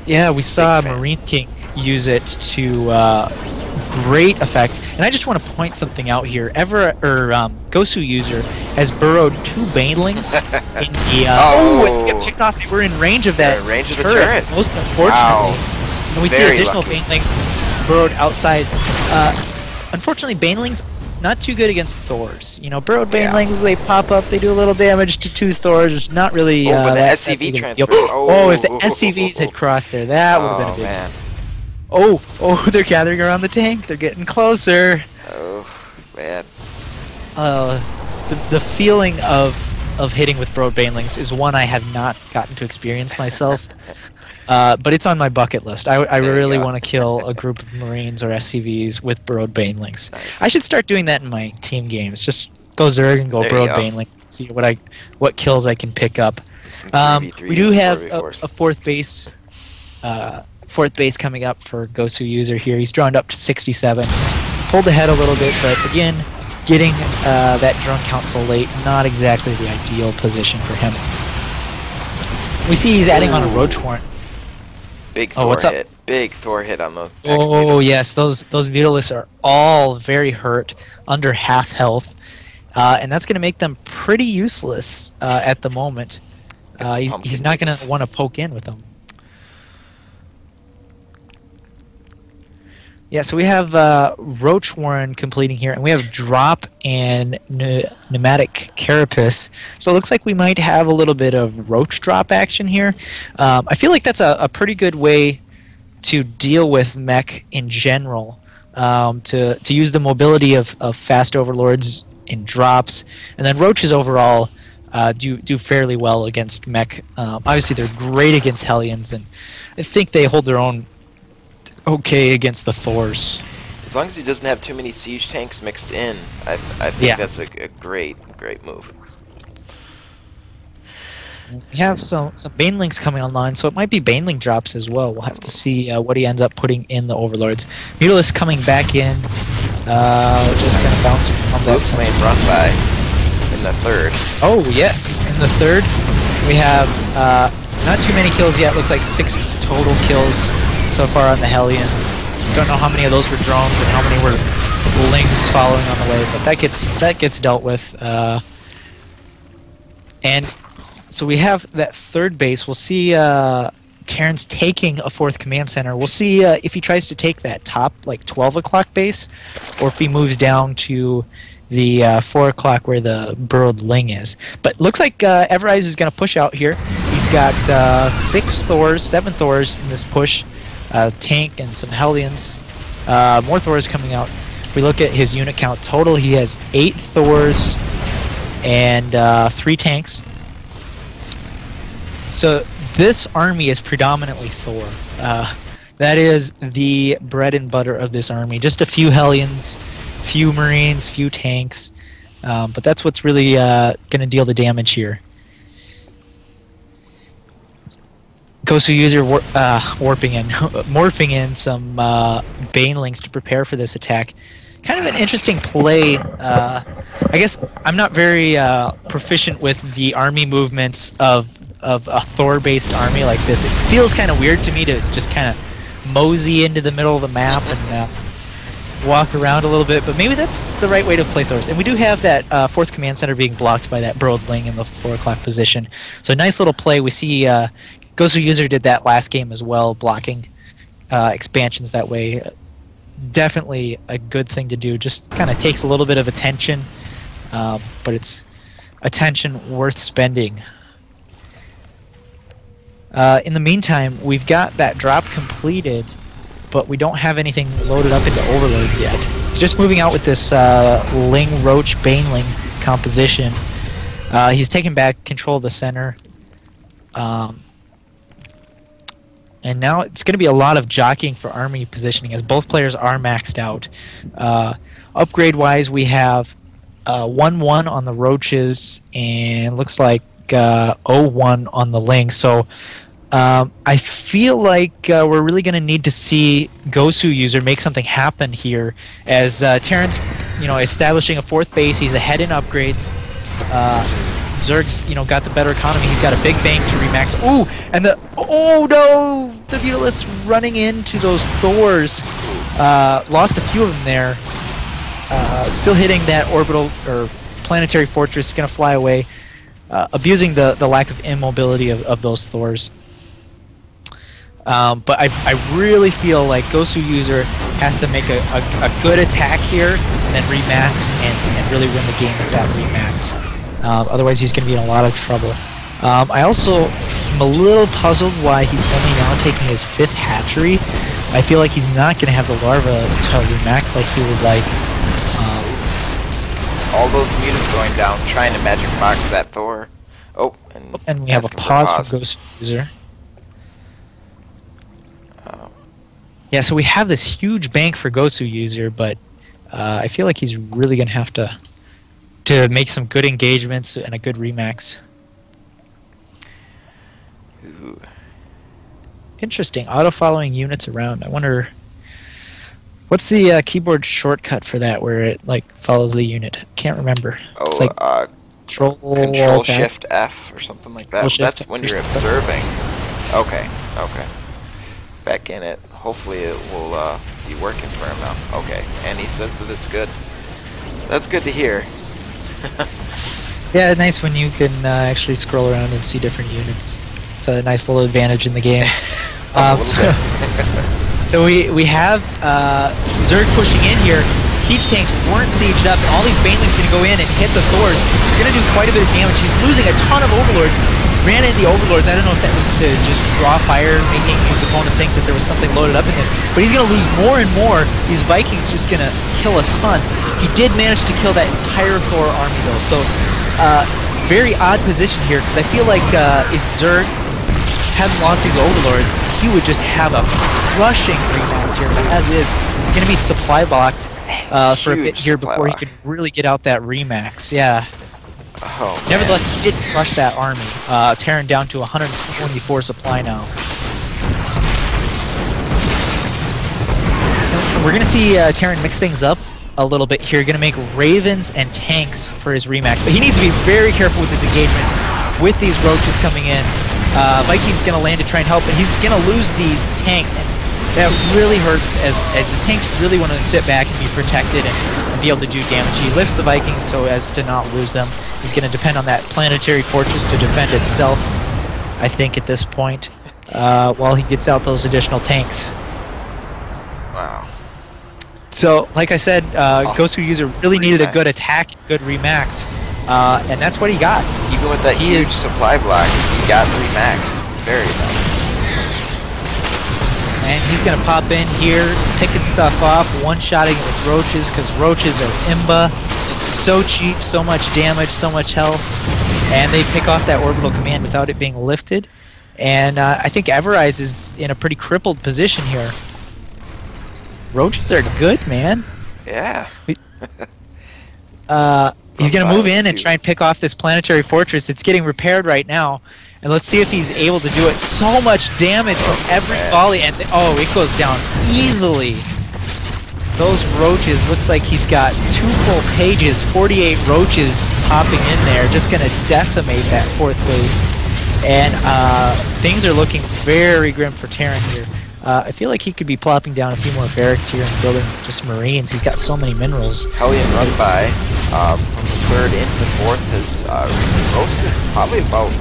Yeah, we saw Marine King use it to great effect. And I just want to point something out here. Gosu user has burrowed 2 banelings in the. And they got picked off. They were in range of that. Range of the turret. Most unfortunately. Wow. And we see additional banelings burrowed outside. Unfortunately, banelings not too good against Thors. You know, burrowed banelings, they pop up, they do a little damage to 2 Thors. Not really. But the SCV transfer. If the SCVs had crossed there, that would have been a big. Man. They're gathering around the tank. They're getting closer. Oh, man. The feeling of hitting with burrowed banelings is one I have not gotten to experience myself. But it's on my bucket list. I really want to kill a group of Marines or SCVs with burrowed banelings. Nice. I should start doing that in my team games. Just go Zerg and go burrowed banelings and see what kills I can pick up. We do have a 4th base. 4th base coming up for Gosu user here. He's drawn up to 67. Pulled ahead a little bit, but again, getting that drone count so late, not exactly the ideal position for him. We see he's adding on a Roach Warrant. Big Thor hit. Big Thor hit on the back of yes, those Mutalisks are all very hurt, under half health. And that's going to make them pretty useless at the moment. He's not going to want to poke in with them. Yeah, so we have Roach Warren completing here, and we have Drop and Pneumatic Carapace. So it looks like we might have a little bit of Roach Drop action here. I feel like that's a pretty good way to deal with mech in general, to use the mobility of fast overlords in drops, and then Roaches overall do fairly well against mech. Obviously, they're great against Hellions, and I think they hold their own okay against the Thors. As long as he doesn't have too many siege tanks mixed in, I think that's a great move. We have some banelings coming online, so it might be baneling drops as well. We'll have to see what he ends up putting in the overlords. Mutalisk coming back in. Just going to bounce from that main run by in the 3rd. Oh yes, in the 3rd we have not too many kills yet. Looks like 6 total kills so far on the Hellions. Don't know how many of those were drones and how many were lings following on the way, but that gets dealt with. And so we have that 3rd base. We'll see Terrence taking a 4th command center. We'll see if he tries to take that top, like 12 o'clock base, or if he moves down to the 4 o'clock where the burrowed ling is. But looks like Everize is going to push out here. He's got 7 Thors in this push, tank and some Hellions. More Thors coming out. If we look at his unit count total, he has 8 Thors and 3 tanks. So this army is predominantly Thor. That is the bread and butter of this army. Just a few Hellions, few Marines, few tanks. But that's what's really going to deal the damage here. Gosu user morphing in some banelings to prepare for this attack. Kind of an interesting play. I guess I'm not very proficient with the army movements of of a Thor-based army like this, it feels kind of weird to me to just kind of mosey into the middle of the map and walk around a little bit, but maybe that's the right way to play Thors. And we do have that 4th command center being blocked by that Broadling in the 4 o'clock position. So a nice little play. We see coLgoswer User did that last game as well, blocking expansions that way. Definitely a good thing to do. Just kind of takes a little bit of attention, but it's attention worth spending. In the meantime, we've got that drop completed, but we don't have anything loaded up into overloads yet. He's just moving out with this Ling, Roach, Baneling composition. He's taking back control of the center. And now it's going to be a lot of jockeying for army positioning as both players are maxed out. Upgrade-wise, we have 1-1 on the Roaches and looks like 0-1 on the Ling. So I feel like we're really going to need to see coLgoswer User make something happen here, as Terran's, establishing a 4th base. He's ahead in upgrades. Zerg's, got the better economy. He's got a big bank to remax. Ooh, and oh no, the Mutalisk running into those Thors. Lost a few of them there. Still hitting that orbital or planetary fortress. Going to fly away, abusing the lack of immobility of those Thors. But I really feel like coLgoswer User has to make a good attack here and then remax and really win the game with that remax. Otherwise, he's going to be in a lot of trouble. I also am a little puzzled why he's only now taking his 5th hatchery. I feel like he's not going to have the larva to remax like he would like. All those mutas going down, trying to magic box that Thor. Oh, and we have a pause from coLgoswer User. Yeah, so we have this huge bank for coLgoswer User, but I feel like he's really going to have to make some good engagements and a good remax. Ooh. Interesting. Auto-following units around. I wonder, what's the keyboard shortcut for that where it follows the unit? Can't remember. Oh, it's like Control Shift F or something like that. That's when you're observing. Okay. Back in it. Hopefully it will be working for him now. Okay, and he says that it's good. That's good to hear. Yeah, nice when you can actually scroll around and see different units. It's a nice little advantage in the game. So we have Zerg pushing in here. Siege tanks weren't sieged up, and all these Banelings going to go in and hit the Thors. They're going to do quite a bit of damage. He's losing a ton of Overlords. Ran into the Overlords. I don't know if that was to just draw fire, making his opponent think that there was something loaded up in there. But he's going to lose more and more. These Vikings just going to kill a ton. He did manage to kill that entire Thor army, though. So, very odd position here, because I feel like if Zerg hadn't lost these Overlords, he would just have a crushing remax here. But as is, he's going to be supply blocked for a bit here before he could really get out that remax. Yeah. Oh, nevertheless, he did crush that army, tearing down to 124 supply now. We're going to see Terran mix things up a little bit here. Going to make Ravens and tanks for his remax, but he needs to be very careful with his engagement with these Roaches coming in. Viking's going to land to try and help, but he's going to lose these tanks, and that really hurts as the tanks really want to sit back and be protected and be able to do damage. He lifts the Vikings so as to not lose them. He's going to depend on that planetary fortress to defend itself, I think, at this point, while he gets out those additional tanks. Wow. So, like I said, coLgoswer User really needed a good attack, good remax, and that's what he got. Even with that huge supply block, he got remaxed. Very nice. And he's going to pop in here, picking stuff off, one-shotting it with Roaches, because Roaches are imba. So cheap, so much damage, so much health. And they pick off that orbital command without it being lifted. And I think Everize is in a pretty crippled position here. Roaches are good, man. Yeah. He's going to move in and try and pick off this planetary fortress. It's getting repaired right now. And let's see if he's able to do it. So much damage from every volley. And it goes down easily. Those Roaches, looks like he's got 2 full pages, 48 Roaches popping in there. Just going to decimate that 4th base. And things are looking very grim for Terran here. I feel like he could be plopping down a few more barracks here and building just Marines. He's got so many minerals. Hellion run by from the 3rd into the 4th has roasted probably about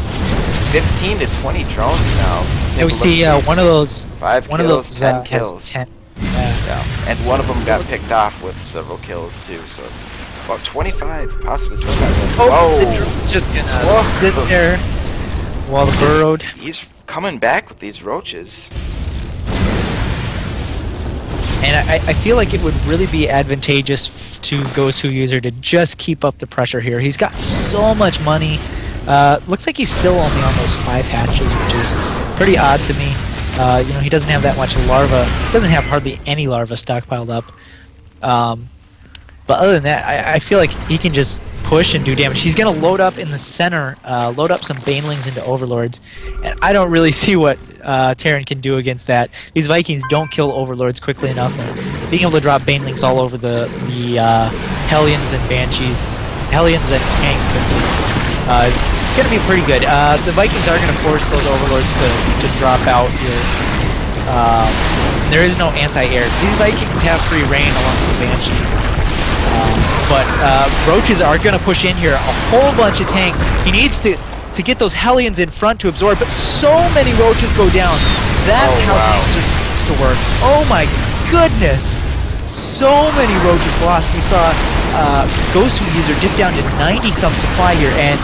15 to 20 drones now. Yeah, we see one of those. 5 one kills, of those 10 kills. 10. Yeah, and one of them got picked off with several kills too. So about 25, possibly 25. Oh, just gonna sit there while the burrowed. He's coming back with these roaches. And I feel like it would really be advantageous to GoSu user to just keep up the pressure here. He's got so much money. Looks like he's still only on those 5 hatches, which is pretty odd to me. You know, he doesn't have that much larva. He doesn't have hardly any larva stockpiled up. But other than that, I feel like he can just push and do damage. He's going to load up in the center, load up some Banelings into Overlords, and I don't really see what Terran can do against that. These Vikings don't kill Overlords quickly enough, and being able to drop Banelings all over the Hellions and Banshees, Hellions and tanks, is going to be pretty good. The Vikings are going to force those Overlords to drop out here. There is no anti-air, so these Vikings have free reign along with the Banshee. But Roaches are going to push in here, a whole bunch of tanks. He needs to get those Hellions in front to absorb, but so many Roaches go down. That's how tanks are supposed to work. Oh my goodness! So many Roaches lost. We saw GoSu user dip down to 90-some supply here, and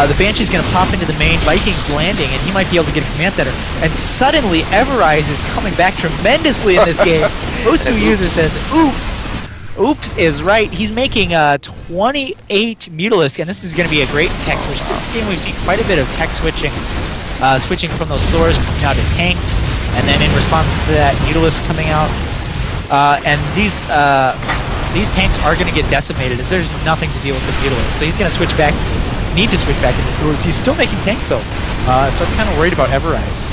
the Banshee's going to pop into the main Vikings landing, and he might be able to get a command center. And suddenly, Everize is coming back tremendously in this game. GoSu user says, oops. Oops is right. He's making 28 Mutalisks, and this is going to be a great tech switch. This game we've seen quite a bit of tech switching, switching from those Thors out to tanks, and then in response to that, Mutalisks coming out. And these tanks are going to get decimated as there's nothing to deal with the Mutalisks. So he's going to switch back, need to switch back into Thors. He's still making tanks though, so I'm kind of worried about Everize.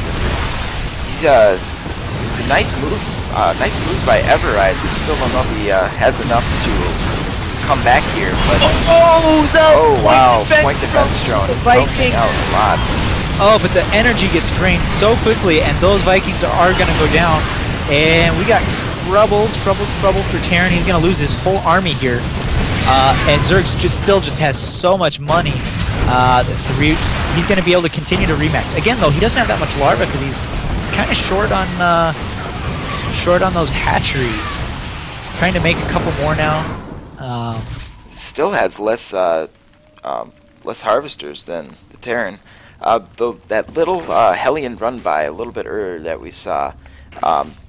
It's a nice move. Nice moves by Everize. He still don't know if he has enough to come back here, but wow, point defense drone is helping out a lot. Oh, but the energy gets drained so quickly, and those Vikings are going to go down, and we got trouble for Terran. He's going to lose his whole army here, and Zerg's still has so much money. He's going to be able to continue to remax. Again, though, he doesn't have that much larva because he's kind of short on those hatcheries. Trying to make a couple more now. Still has less harvesters than the Terran. Though that little Hellion run by a little bit earlier that we saw,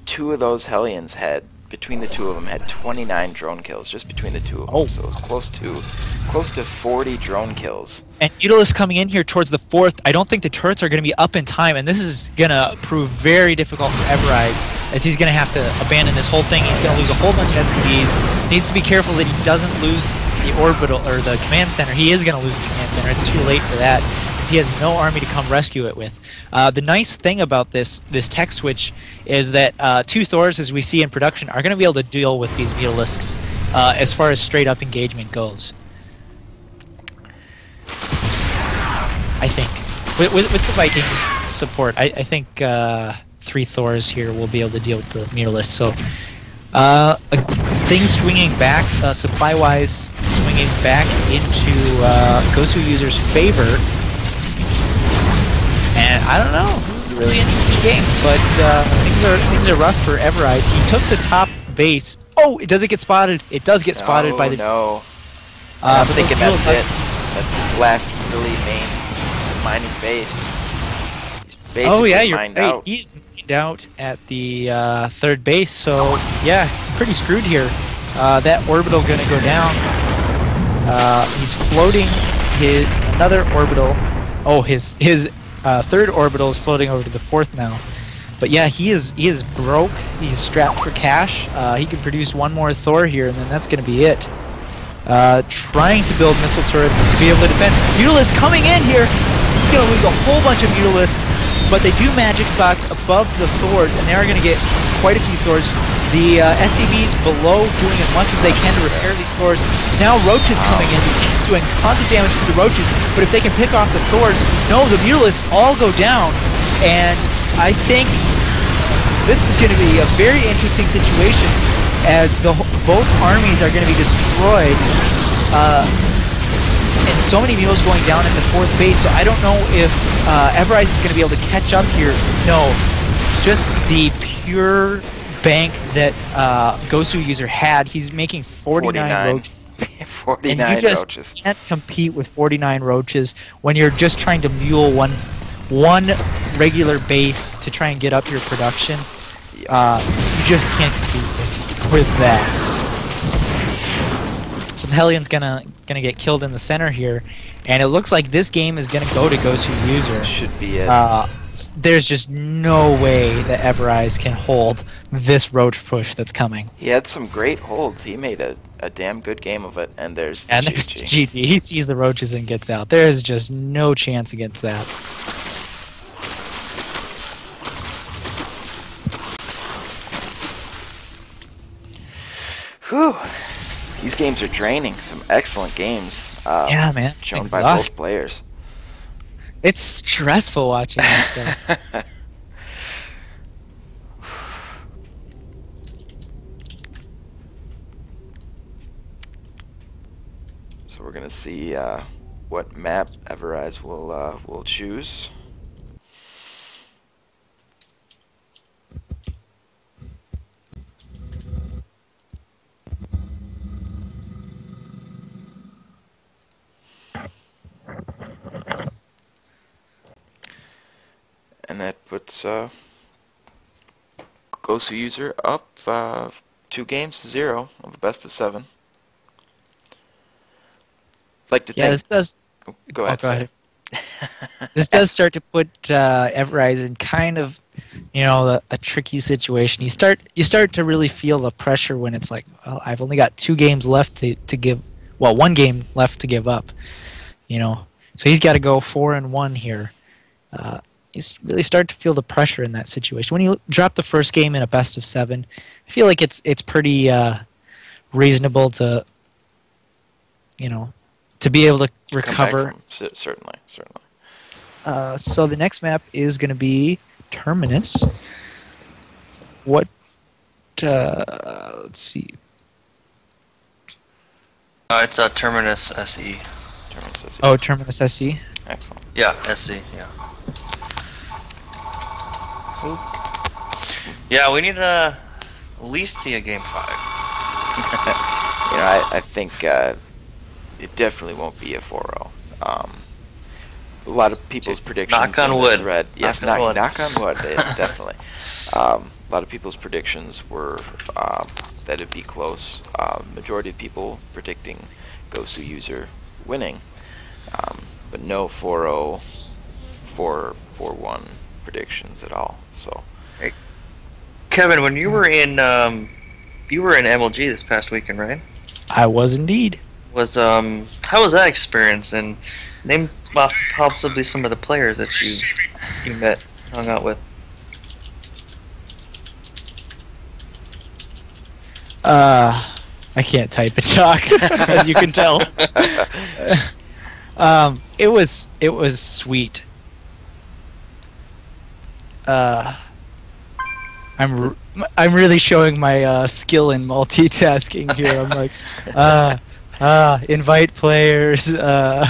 2 of those Hellions had, between the 2 of them, had 29 drone kills just between the 2 of them. So it was close to 40 drone kills. And Mutalisk coming in here towards the 4th. I don't think the turrets are going to be up in time, and this is going to prove very difficult for Everize, as he's going to have to abandon this whole thing. He's going to lose a whole bunch of SPDs. Needs to be careful that he doesn't lose the orbital or the command center. He is going to lose the command center. It's too late for that, because he has no army to come rescue it with. The nice thing about this tech switch is that 2 Thors, as we see in production, are going to be able to deal with these Mutalisks as far as straight up engagement goes. I think with the Viking support, I think 3 Thors here will be able to deal with the Mutalisks. So things swinging back, supply-wise, swinging back into GoSu user's favor. And I don't know, this is a really interesting game, but things are rough for Everize. He took the top base. Oh, does it get spotted? It does get spotted by the. No. I'm thinking that's it. That's his last really main mining base. He's basically mined out. He's mined out at the 3rd base, so yeah, he's pretty screwed here. That orbital gonna go down. He's floating another orbital. Oh, his 3rd orbital is floating over to the 4th now. But yeah, he is broke. He's strapped for cash. He can produce 1 more Thor here, and then that's gonna be it. Trying to build missile turrets to be able to defend. Mutalisk coming in here. He's going to lose a whole bunch of Mutalisks, but they do Magic Box above the Thors, and they are going to get quite a few Thors. The SCVs below doing as much as they can to repair these Thors. Now Roach is coming in. He's doing tons of damage to the Roaches, but if they can pick off the Thors, no, the Mutalisks all go down, and I think this is going to be a very interesting situation as both armies are going to be destroyed. And so many mules going down at the 4th base, so I don't know if Everize is going to be able to catch up here. No, just the pure bank that Gosu user had. He's making 49 roaches. 49 and you just roaches. Can't compete with 49 roaches when you're just trying to mule one regular base to try and get up your production. You just can't compete with that. Some Hellions gonna get killed in the center here, and it looks like this game is gonna go to Gosu user. Should be it. There's just no way that Everize can hold this roach push that's coming. He had some great holds. He made a damn good game of it, and there's the GG. He sees the roaches and gets out. There's just no chance against that. Whew. These games are draining. Some excellent games. Yeah, man. Shown by both players. It's stressful watching this stuff. So we're gonna see what map Everize will choose. And that puts Gosu user up 2 games to 0 of a best of 7. Like to think. This does. Go ahead. Go ahead. This does start to put Everize in kind of, a tricky situation. You start to really feel the pressure when it's like, well, I've only got 2 games left to give. Well, 1 game left to give up. So he's got to go 4-1 here. You really start to feel the pressure in that situation. When you drop the first game in a best of 7, I feel like it's pretty reasonable to, to be able to recover. Certainly. So the next map is going to be Terminus. What? Let's see. It's Terminus SE. Terminus SE. Oh, Terminus SE. Excellent. Yeah, SE. Yeah. Oop. Yeah, we need to at least see a game 5. I think it definitely won't be a 4-0. A lot of people's predictions. Knock on in the wood. Thread, yes, knock on wood. Definitely. A lot of people's predictions were that it'd be close. Majority of people predicting Gosu user winning, but no 4-0, 4-1 predictions at all. So, hey, Kevin, when you were in MLG this past weekend, right? I was indeed. How was that experience? And name possibly some of the players that you met, hung out with. I can't type and talk, as you can tell. It was sweet. I'm really showing my skill in multitasking here. I'm like, invite players. All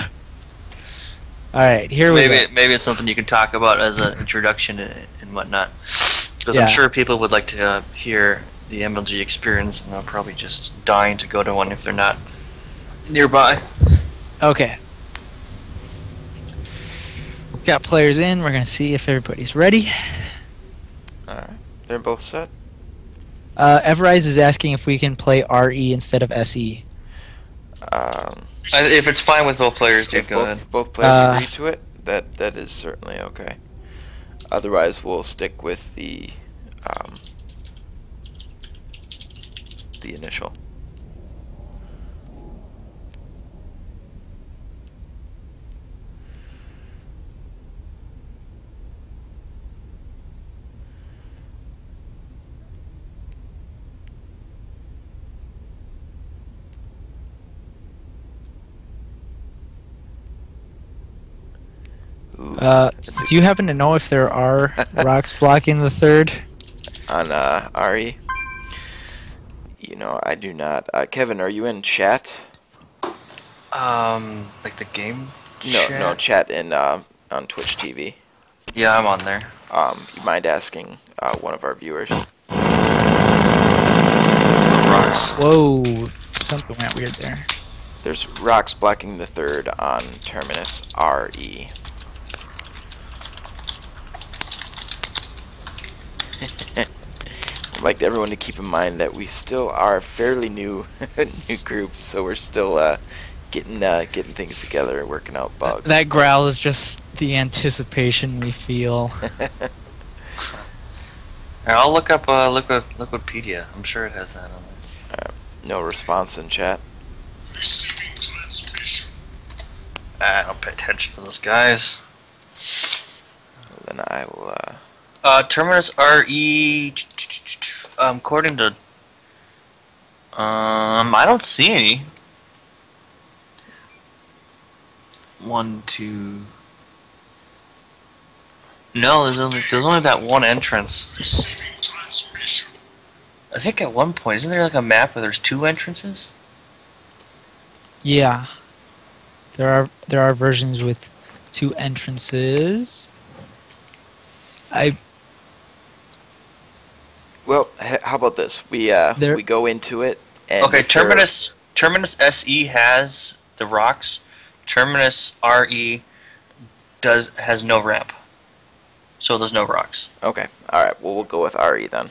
right, here we go. Maybe it's something you can talk about as an introduction and whatnot. Because Yeah. I'm sure people would like to hear the MLG experience, and they're probably just dying to go to one if they're not nearby. Okay. Got players in. We're gonna see if everybody's ready. all right, they're both set. Everize is asking if we can play RE instead of SE. If it's fine with both players, If go ahead. both players agree to it, that is certainly okay. Otherwise, we'll stick with the initial. Ooh. Do you happen to know if there are rocks blocking the third? On RE? You know, I do not. Kevin, are you in chat? Like the game No, chat? no, chat in on Twitch TV. Yeah, I'm on there. You mind asking one of our viewers? Rocks. Whoa, something went weird there. There's rocks blocking the third on Terminus RE. I'd like everyone to keep in mind that we still are fairly new group, so we're still getting things together, working out bugs. That growl is just the anticipation we feel. I'll look up Liquidpedia. I'm sure it has that on there. No response in chat. I don't pay attention to those guys. Then I will. Terminus RE. According to. I don't see any. 1, 2. No, there's only that one entrance. I think at one point, isn't there like a map where there's 2 entrances? Yeah, there are versions with 2 entrances. Well, how about this? We go into it. And okay, Terminus SE has the rocks. Terminus RE has no ramp, so there's no rocks. Okay, all right. Well, we'll go with RE then.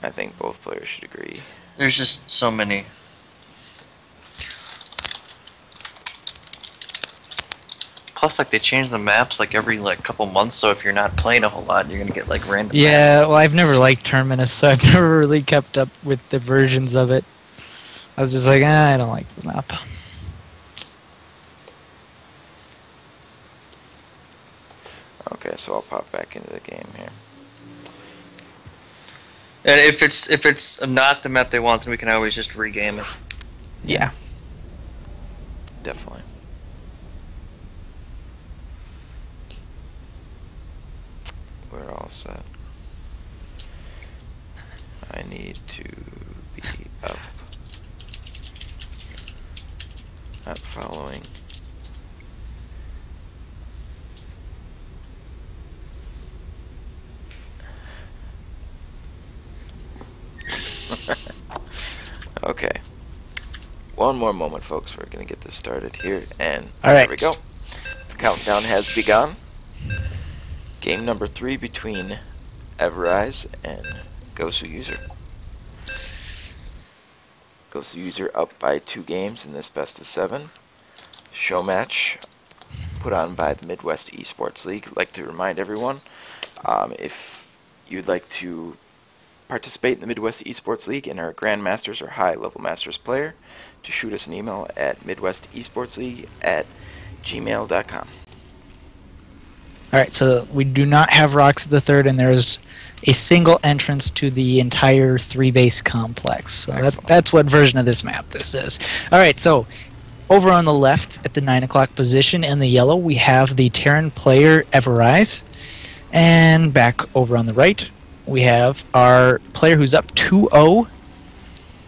I think both players should agree. There's just so many. Plus, like, they change the maps like every couple months, so if you're not playing a whole lot, you're gonna get like random. Yeah, well, I've never liked Terminus, so I've never really kept up with the versions of it. I was just like, I don't like the map. Okay, so I'll pop back into the game here. And if it's not the map they want, then we can always just regame it. Yeah. Definitely. We're all set. I need to be up. Not following. Okay. One more moment, folks. We're going to get this started here. And All right. There we go. The countdown has begun. Game number 3 between Everize and Gosu User. Gosu User up by 2 games in this best of 7. Show match put on by the Midwest Esports League. I'd like to remind everyone, if you'd like to participate in the Midwest Esports League and are a Grandmasters or high-level Masters player, to shoot us an email at MidwestEsportsLeague@gmail.com. Alright, so we do not have rocks at the third, and there's a single entrance to the entire 3-base complex. So that's what version of this map this is. Alright, so over on the left at the 9 o'clock position in the yellow, we have the Terran player Everize. And back over on the right, we have our player who's up 2-0,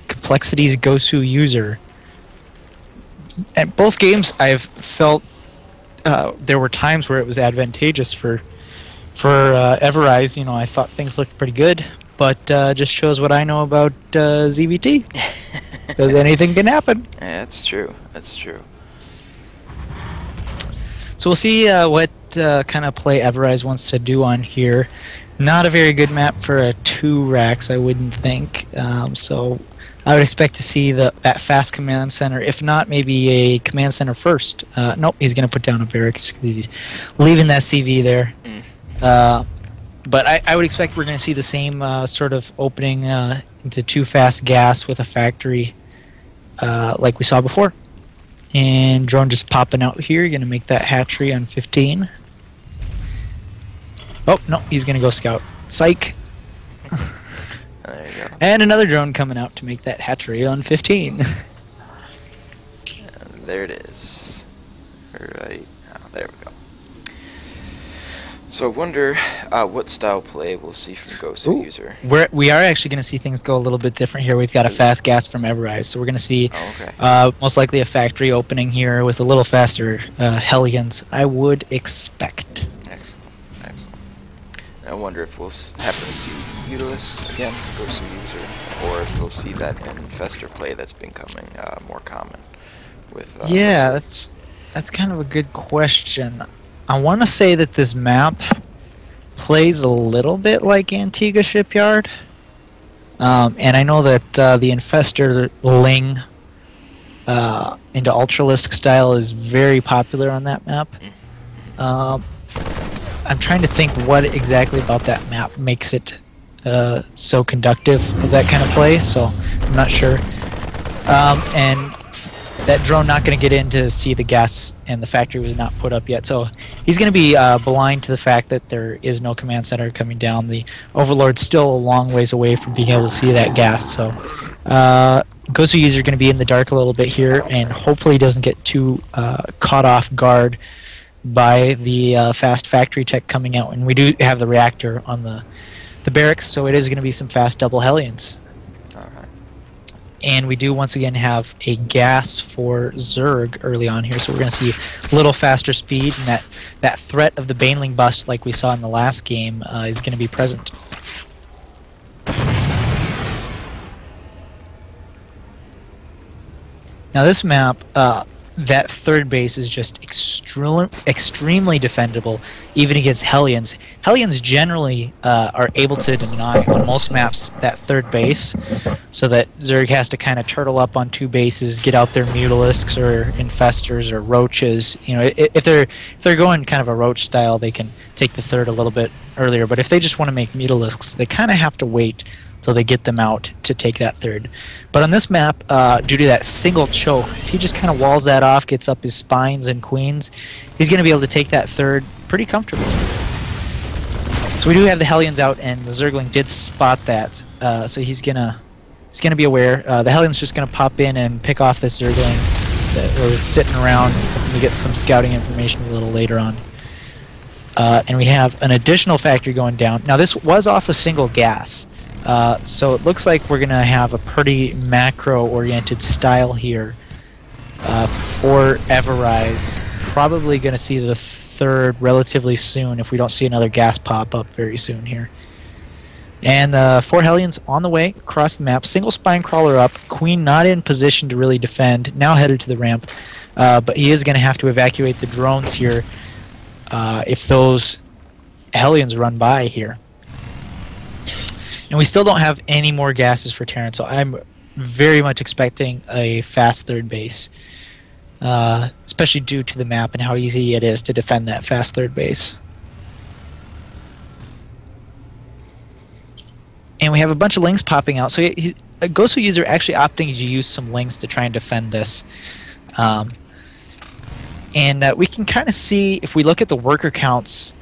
Complexity's Gosu User. At both games, I've felt there were times where it was advantageous for Everize. You know, I thought things looked pretty good, but just shows what I know about ZVT. Because anything can happen. Yeah, that's true. That's true. So we'll see what kind of play Everize wants to do on here. Not a very good map for a 2 racks, I wouldn't think. So I would expect to see that fast command center. If not, maybe a command center first. Nope, he's going to put down a barracks because he's leaving that CV there. But I would expect we're going to see the same sort of opening into 2 fast gas with a factory like we saw before. And drone just popping out here. You're going to make that hatchery on 15. Oh, no, he's going to go scout. Psych. There you go. And another drone coming out to make that hatchery on 15. And there it is. Right. Oh, there we go. So I wonder what style play we'll see from Gosu user. We are actually going to see things go a little bit different here. We've got a fast gas from Everize, so we're going to see most likely a factory opening here with a little faster Hellions, I would expect. Excellent, excellent. I wonder if we'll happen to see Mutalisk again, Gosu user, or if we'll see that Infester play that's becoming more common with. Yeah, that's kind of a good question. I want to say that this map plays a little bit like Antigua Shipyard, and I know that the Infester Ling into Ultralisk style is very popular on that map. I'm trying to think what exactly about that map makes it so conductive of that kind of play, so I'm not sure. And that drone not going to get in to see the gas, and the factory was not put up yet, so he's going to be blind to the fact that there is no command center coming down. The Overlord's still a long ways away from being able to see that gas, so Gosu user going to be in the dark a little bit here, and hopefully doesn't get too caught off guard by the fast factory tech coming out. And we do have the reactor on the barracks, so it is going to be some fast double Hellions. And we do once again have a gas for Zerg early on here, so we're going to see a little faster speed, and that threat of the Baneling bust like we saw in the last game is going to be present. Now this map, that third base is just extremely defendable, even against Hellions. Hellions generally are able to deny on most maps that third base, so that Zerg has to kind of turtle up on two bases, get out their Mutalisks or Infestors or Roaches. You know, if they're going kind of a Roach style, they can take the third a little bit earlier. But if they just want to make Mutalisks, they kind of have to wait till they get them out to take that third. But on this map, due to that single choke, if he just kind of walls that off, gets up his spines and queens, he's going to be able to take that third pretty comfortably. So we do have the Hellions out, and the Zergling did spot that, so he's gonna be aware. The Hellion's just gonna pop in and pick off this Zergling that was sitting around. We get some scouting information a little later on. And we have an additional factory going down. Now this was off a single gas. So it looks like we're going to have a pretty macro-oriented style here for Everize. Probably going to see the third relatively soon if we don't see another gas pop up very soon here. And the 4 Hellions on the way across the map. Single spine crawler up. Queen not in position to really defend. Now headed to the ramp. But he is going to have to evacuate the drones here if those Hellions run by here. And we still don't have any more gases for Terran, so I'm very much expecting a fast third base, especially due to the map and how easy it is to defend that fast third base. And we have a bunch of Lings popping out, so a Gosu user actually opting to use some Lings to try and defend this. And we can kind of see, if we look at the worker counts,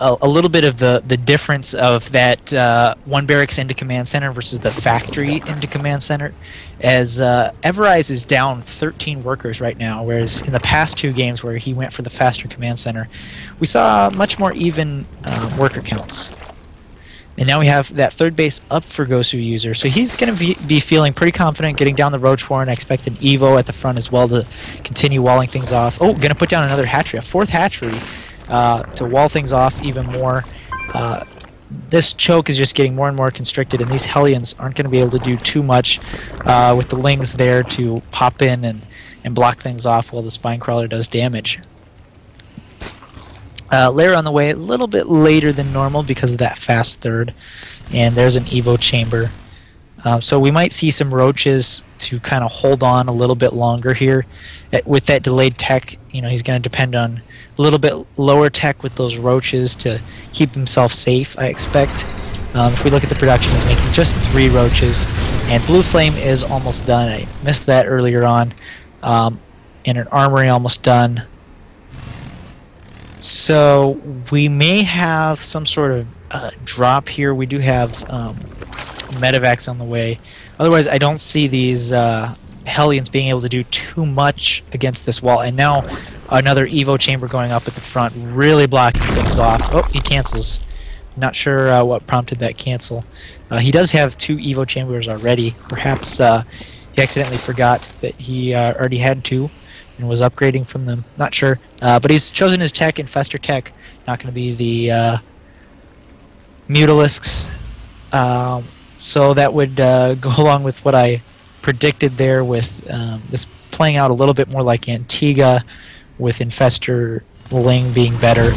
a little bit of the difference of that one barracks into command center versus the factory into command center, as Everize is down 13 workers right now, whereas in the past 2 games where he went for the faster command center, we saw much more even worker counts. And now we have that third base up for Gosu user, so he's going to be feeling pretty confident getting down the Roach Warren. I expect an Evo at the front as well to continue walling things off. Oh, going to put down another hatchery, a 4th hatchery. To wall things off even more. This choke is just getting more and more constricted, and these Hellions aren't going to be able to do too much with the Lings there to pop in and block things off while the Spine Crawler does damage. Lair on the way a little bit later than normal because of that fast third, and there's an Evo chamber. So we might see some Roaches to kind of hold on a little bit longer here. With that delayed tech, you know, he's going to depend on a little bit lower tech with those Roaches to keep himself safe, I expect. If we look at the production, he's making just 3 Roaches, and Blue Flame is almost done. I missed that earlier on. And an Armory almost done. So we may have some sort of drop here. We do have medevacs on the way. Otherwise, I don't see these Hellions being able to do too much against this wall. And now another Evo chamber going up at the front, really blocking things off. Oh, he cancels. Not sure what prompted that cancel. He does have 2 Evo chambers already. Perhaps he accidentally forgot that he already had 2 and was upgrading from them. Not sure. But he's chosen his tech, Infestor tech. Not going to be the Mutalisks. So that would go along with what I predicted there, with this playing out a little bit more like Antigua, with Infestor Ling being better.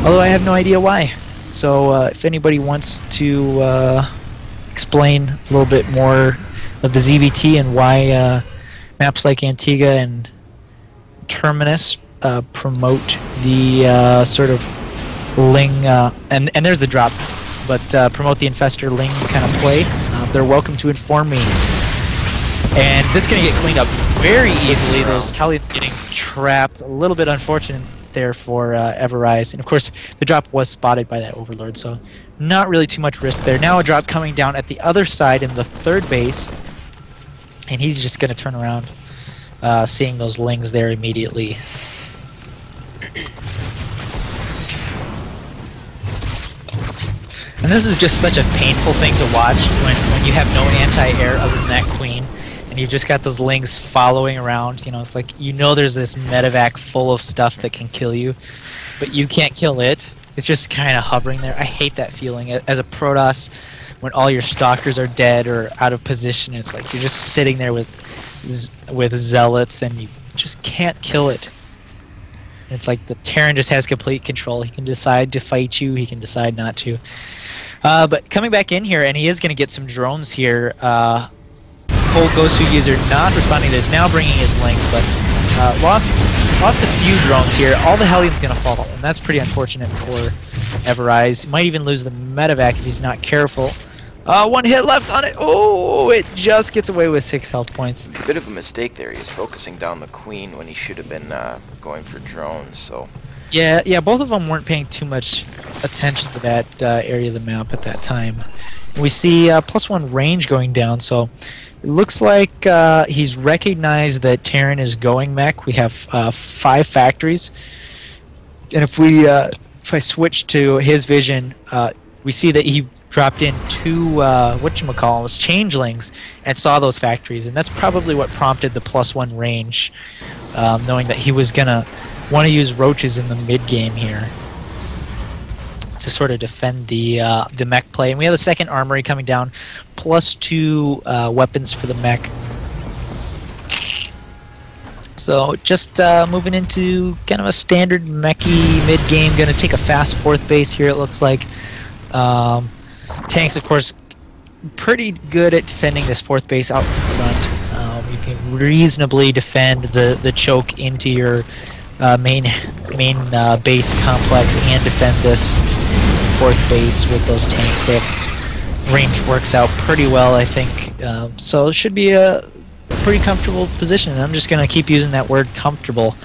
Although I have no idea why. So if anybody wants to explain a little bit more of the ZBT and why maps like Antigua and Terminus promote the sort of Ling, and there's the drop, but promote the Infestor Ling kind of play, they're welcome to inform me. And this is going to get cleaned up very easily. Those Hellions getting trapped. A little bit unfortunate there for Everize. And of course, the drop was spotted by that Overlord, so not really too much risk there. Now a drop coming down at the other side in the 3rd base. And he's just going to turn around, seeing those Lings there immediately. And this is just such a painful thing to watch when you have no anti-air other than that Queen. And you've just got those Lings following around. You know, it's like, you know, there's this medevac full of stuff that can kill you, but you can't kill it. It's just kind of hovering there. I hate that feeling. As a Protoss, when all your Stalkers are dead or out of position, it's like you're just sitting there with Zealots and you just can't kill it. It's like the Terran just has complete control. He can decide to fight you. He can decide not to. But coming back in here, and he is going to get some drones here. coLgoswer user not responding to this, now bringing his Lings, but lost a few drones here. All the Hellions going to fall, and that's pretty unfortunate for Everize. Might even lose the medevac if he's not careful. 1 hit left on it. Oh, it just gets away with 6 health points. A bit of a mistake there. He was focusing down the Queen when he should have been going for drones. So yeah, both of them weren't paying too much attention to that area of the map at that time. We see +1 range going down, so it looks like he's recognized that Terran is going mech. We have 5 factories, and if I switch to his vision, we see that he dropped in 2 whatchamacallits, changelings, and saw those factories, and that's probably what prompted the +1 range, knowing that he was gonna want to use roaches in the mid game here to sort of defend the mech play. And we have a 2nd armory coming down, +2 weapons for the mech. So just moving into kind of a standard mechy mid game. Going to take a fast 4th base here, it looks like. Tanks, of course, pretty good at defending this 4th base out front. You can reasonably defend the choke into your main base complex and defend this 4th base with those tanks. Range works out pretty well, I think. So it should be a pretty comfortable position. And I'm just going to keep using that word comfortable,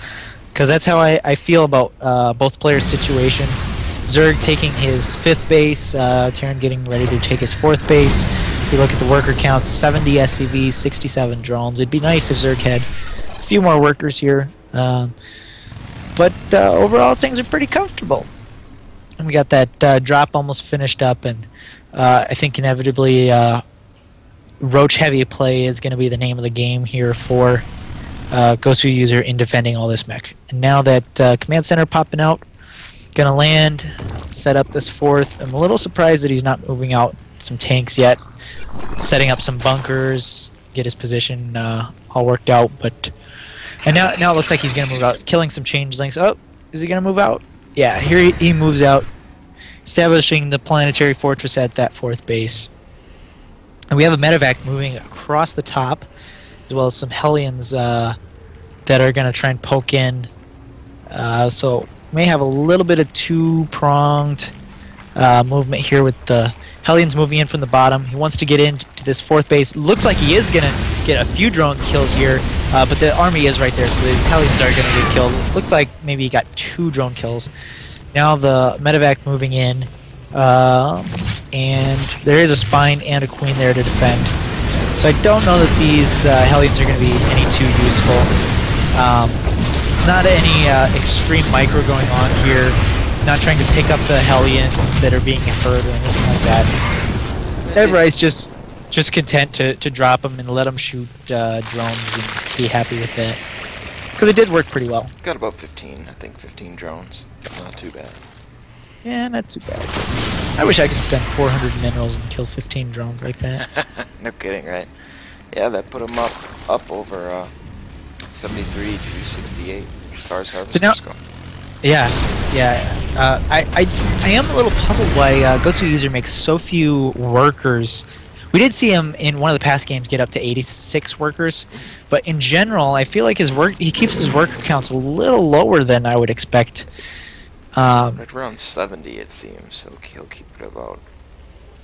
because that's how I feel about both players' situations. Zerg taking his 5th base, Terran getting ready to take his 4th base. If you look at the worker counts, 70 SCVs, 67 drones. It'd be nice if Zerg had a few more workers here. But overall, things are pretty comfortable. And we got that drop almost finished up, and I think inevitably Roach heavy play is going to be the name of the game here for Goswu user in defending all this mech. And now that command center popping out, gonna land, set up this 4th. I'm a little surprised that he's not moving out some tanks yet, setting up some bunkers, get his position all worked out. And now it looks like he's gonna move out, killing some changelings. Oh, is he gonna move out? Yeah, here he moves out, establishing the planetary fortress at that 4th base. And we have a medevac moving across the top, as well as some Hellions that are gonna try and poke in. So may have a little bit of 2-pronged movement here with the Hellions moving in from the bottom. He wants to get into this 4th base. Looks like he is going to get a few drone kills here, but the army is right there, so these Hellions are going to get killed. Looks like maybe he got 2 drone kills. Now the medevac moving in, and there is a spine and a queen there to defend. So I don't know that these Hellions are going to be any too useful. Not any extreme micro going on here. Not trying to pick up the Hellions that are being hurt or anything like that. Everize just content to drop them and let them shoot drones and be happy with that. Because it did work pretty well. Got about 15, I think 15 drones. It's not too bad. Yeah, not too bad. I wish I could spend 400 minerals and kill 15 drones like that. No kidding, right? Yeah, that put them up over 73 to 68 as far as harvesters go. Yeah. I am a little puzzled why GoSu User makes so few workers. We did see him in one of the past games get up to 86 workers, but in general, I feel like he keeps his worker counts a little lower than I would expect. Right around 70, it seems. So he'll keep it about.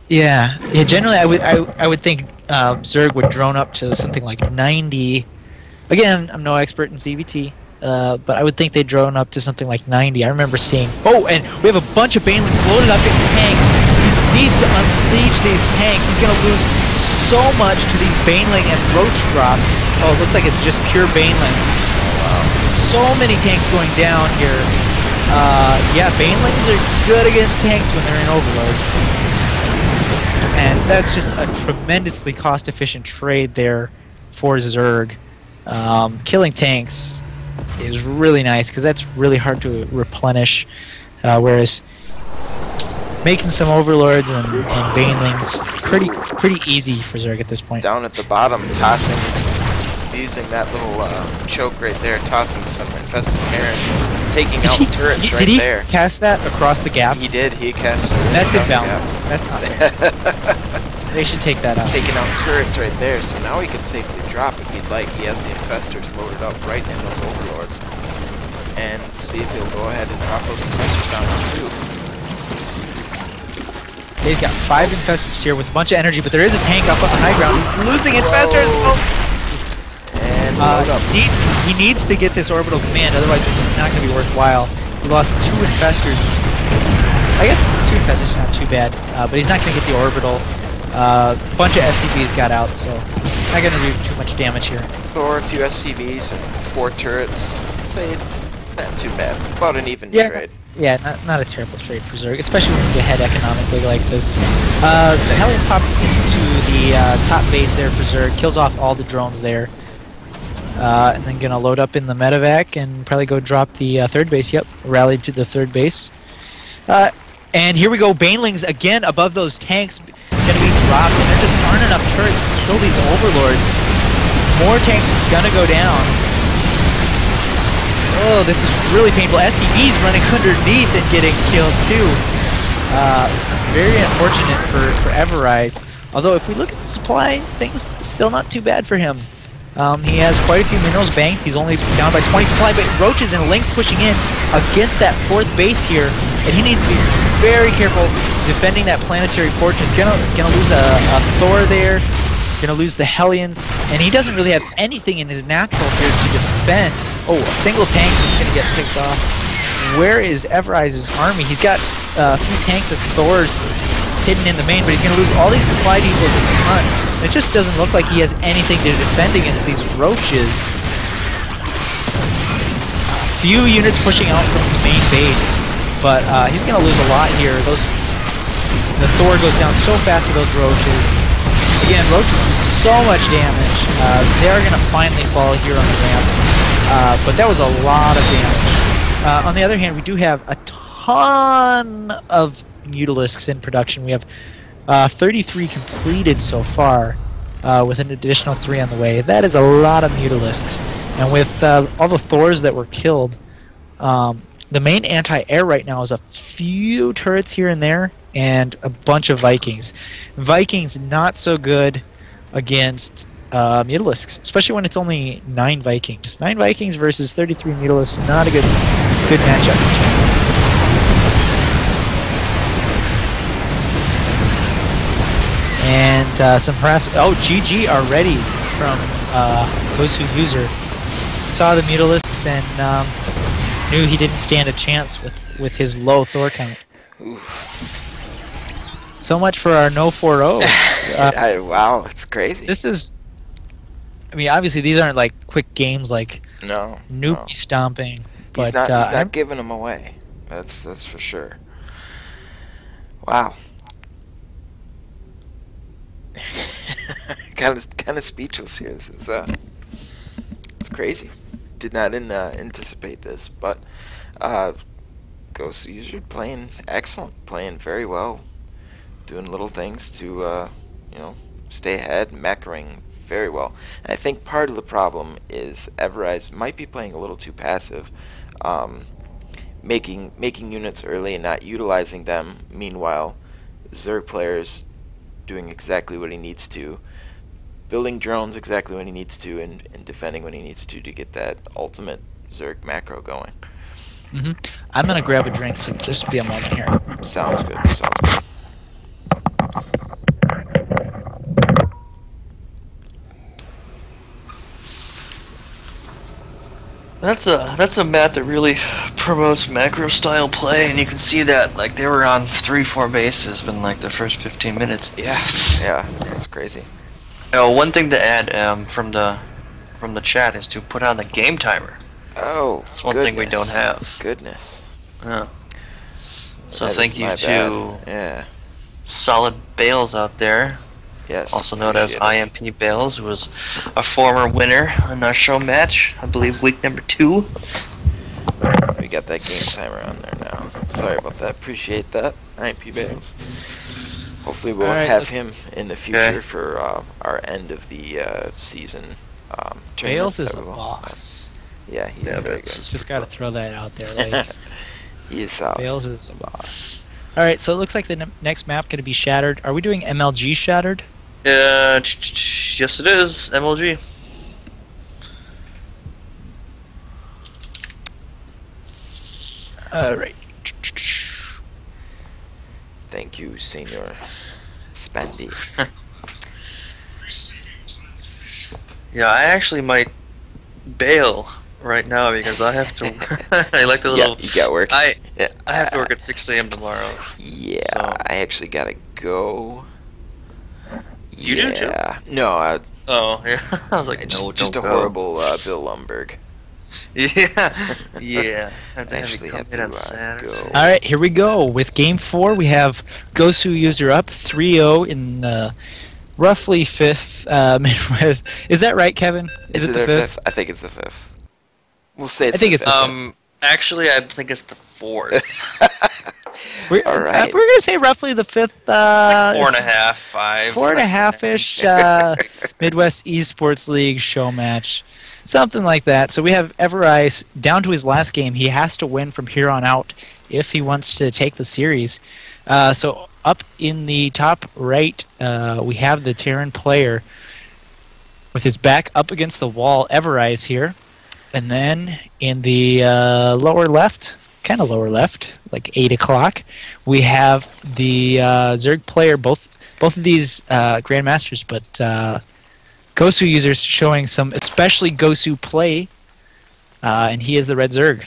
Yeah. Generally, I would think Zerg would drone up to something like 90. Again, I'm no expert in CVT, but I would think they'd drone up to something like 90. I remember seeing. Oh, and we have a bunch of banelings loaded up in tanks. He needs to unsiege these tanks. He's gonna lose so much to these baneling and roach drops. Oh, it looks like it's just pure baneling. So many tanks going down here. Yeah, banelings are good against tanks when they're in overloads. And that's just a tremendously cost-efficient trade there for Zerg. Killing tanks is really nice because that's really hard to replenish, whereas making some overlords and banelings pretty easy for Zerg at this point. Down at the bottom, tossing, using that little choke right there, tossing some infested parents, taking out turrets right there. Did he cast that across the gap? He did. He cast. That's imbalanced. That's not fair. They should take that out. He's taking out turrets right there, so now he can safely drop if he'd like. He has the infestors loaded up right in those overlords, and see if he'll go ahead and drop those infestors down too. He's got 5 infestors here with a bunch of energy, but there is a tank up on the high ground. He's losing infestors. Oh. And load up. He needs to get this orbital command, otherwise this is not going to be worthwhile. He lost 2 infestors. I guess 2 infestors is not too bad, but he's not going to get the orbital. A bunch of SCVs got out, so not going to do too much damage here. Or a few SCVs and 4 turrets. I'd say not too bad. About an even trade. Yeah, not a terrible trade for Zerg, especially when he's ahead economically like this. So Hellions pop into the top base there for Zerg, kills off all the drones there. And then gonna load up in the medevac and probably go drop the third base. Yep, rallied to the third base. And here we go, banelings again above those tanks, gonna be dropped, and there just aren't enough turrets to kill these overlords. More tanks gonna go down. Oh, this is really painful. SCV's running underneath and getting killed too. Very unfortunate for Everize. Although if we look at the supply, things still not too bad for him. He has quite a few minerals banked. He's only down by 20 supply, but Roaches and Lynx pushing in against that 4th base here, and he needs to be very careful defending that planetary fortress. Gonna lose a Thor there. Gonna lose the Hellions, and he doesn't really have anything in his natural here to defend. Oh, a single tank is gonna get picked off. Where is Everize's army? He's got a few tanks of Thors hidden in the main, but he's gonna lose all these supply depots in the front. It just doesn't look like he has anything to defend against these Roaches. A few units pushing out from his main base, but he's gonna lose a lot here. The Thor goes down so fast to those Roaches. Again, Roaches do so much damage. They are going to finally fall here on the ramp, but that was a lot of damage. On the other hand, we do have a ton of Mutalisks in production. We have 33 completed so far, with an additional 3 on the way. That is a lot of Mutalisks. And with all the Thors that were killed, the main anti-air right now is a few turrets here and there, and a bunch of Vikings. Vikings not so good against Mutalisks, especially when it's only 9 Vikings. 9 Vikings versus 33 Mutalisks, not a good matchup. And some harassment. Oh, GG already from GoSu User. Saw the Mutalisks and knew he didn't stand a chance with his low Thor count. Oof. So much for our no 4-0. Wow, it's crazy. This is, I mean, obviously these aren't like quick games like No. Noopy stomping. He's But not. He's not giving them away. That's for sure. Wow. kind of speechless here. This is it's crazy. Did not anticipate this, but Ghost User playing excellent, playing very well, doing little things to stay ahead, macroing very well. And I think part of the problem is Everize might be playing a little too passive, making units early and not utilizing them. Meanwhile, Zerg players doing exactly what he needs to, building drones exactly when he needs to, and defending when he needs to get that ultimate Zerg macro going. I'm gonna grab a drink, so just be a moment here. Sounds good. Sounds good. That's a map that really promotes macro style play, and you can see that like they were on 3-4 bases in like the first 15 minutes. Yeah, that's crazy. One thing to add from the chat is to put on the game timer. Oh, that's one thing we don't have. Goodness. Yeah. So That thank is you my to bad. Solid Bales out there. Yes. Also known as appreciate it. IMP Bales, who was a former winner in our show match, I believe week number 2. We got that game timer on there now. Sorry about that. Appreciate that, IMP Bales. Hopefully we'll Alright, have him in the future Okay. for our end of the season. Bales tournament is that a we will- boss. Yeah, he's Yeah, very Bales good. is- Just gotta throw that out there. Like, He is solid. Bales is a boss. All right, so it looks like the next map gonna be Shattered. Are we doing MLG Shattered? Yes it is, MLG. All right. Thank you, Senor Spendy. Yeah, I actually might bail right now because I have to. I like the little. You got work. I Yeah. have to work at 6 a.m. tomorrow. Yeah, So- I actually gotta go. You do too? Yeah. No, Oh yeah, I was like, no, just a don't go. horrible Bill Lumberg. Yeah, yeah. I Actually have to go. All right, here we go. With Game 4, we have Gosu User up 3-0 in roughly 5th Midwest. Is that right, Kevin? Is it the their 5th? I think it's the 5th. We'll say it's I think the it's fifth. Actually, I think it's the 4th. We're, All right. we're gonna say roughly the 5th. 4.5, 5. 4.5-ish Midwest Esports League show match. Something like that. So we have Everize down to his last game. He has to win from here on out if he wants to take the series. So up in the top right, we have the Terran player with his back up against the wall, Everize here. And then in the lower left, kind of lower left, like 8 o'clock, we have the Zerg player, both of these Grandmasters, but Gosu users showing some, especially Gosu play, and he is the Red Zerg.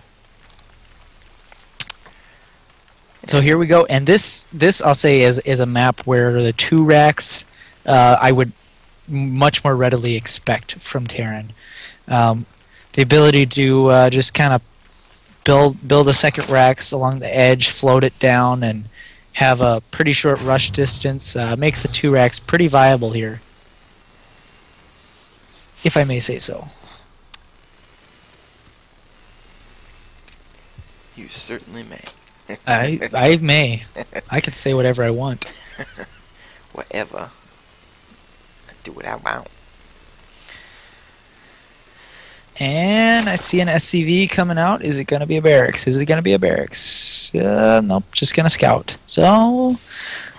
So here we go, and this I'll say is a map where the 2 racks I would much more readily expect from Terran. The ability to just kind of build a second racks along the edge, float it down, and have a pretty short rush distance makes the 2 racks pretty viable here, if I may say so. You certainly may. I may. I could say whatever I want. Whatever. I do what I want. And I see an SCV coming out. Is it going to be a barracks? Is it going to be a barracks? Nope, just going to scout. So,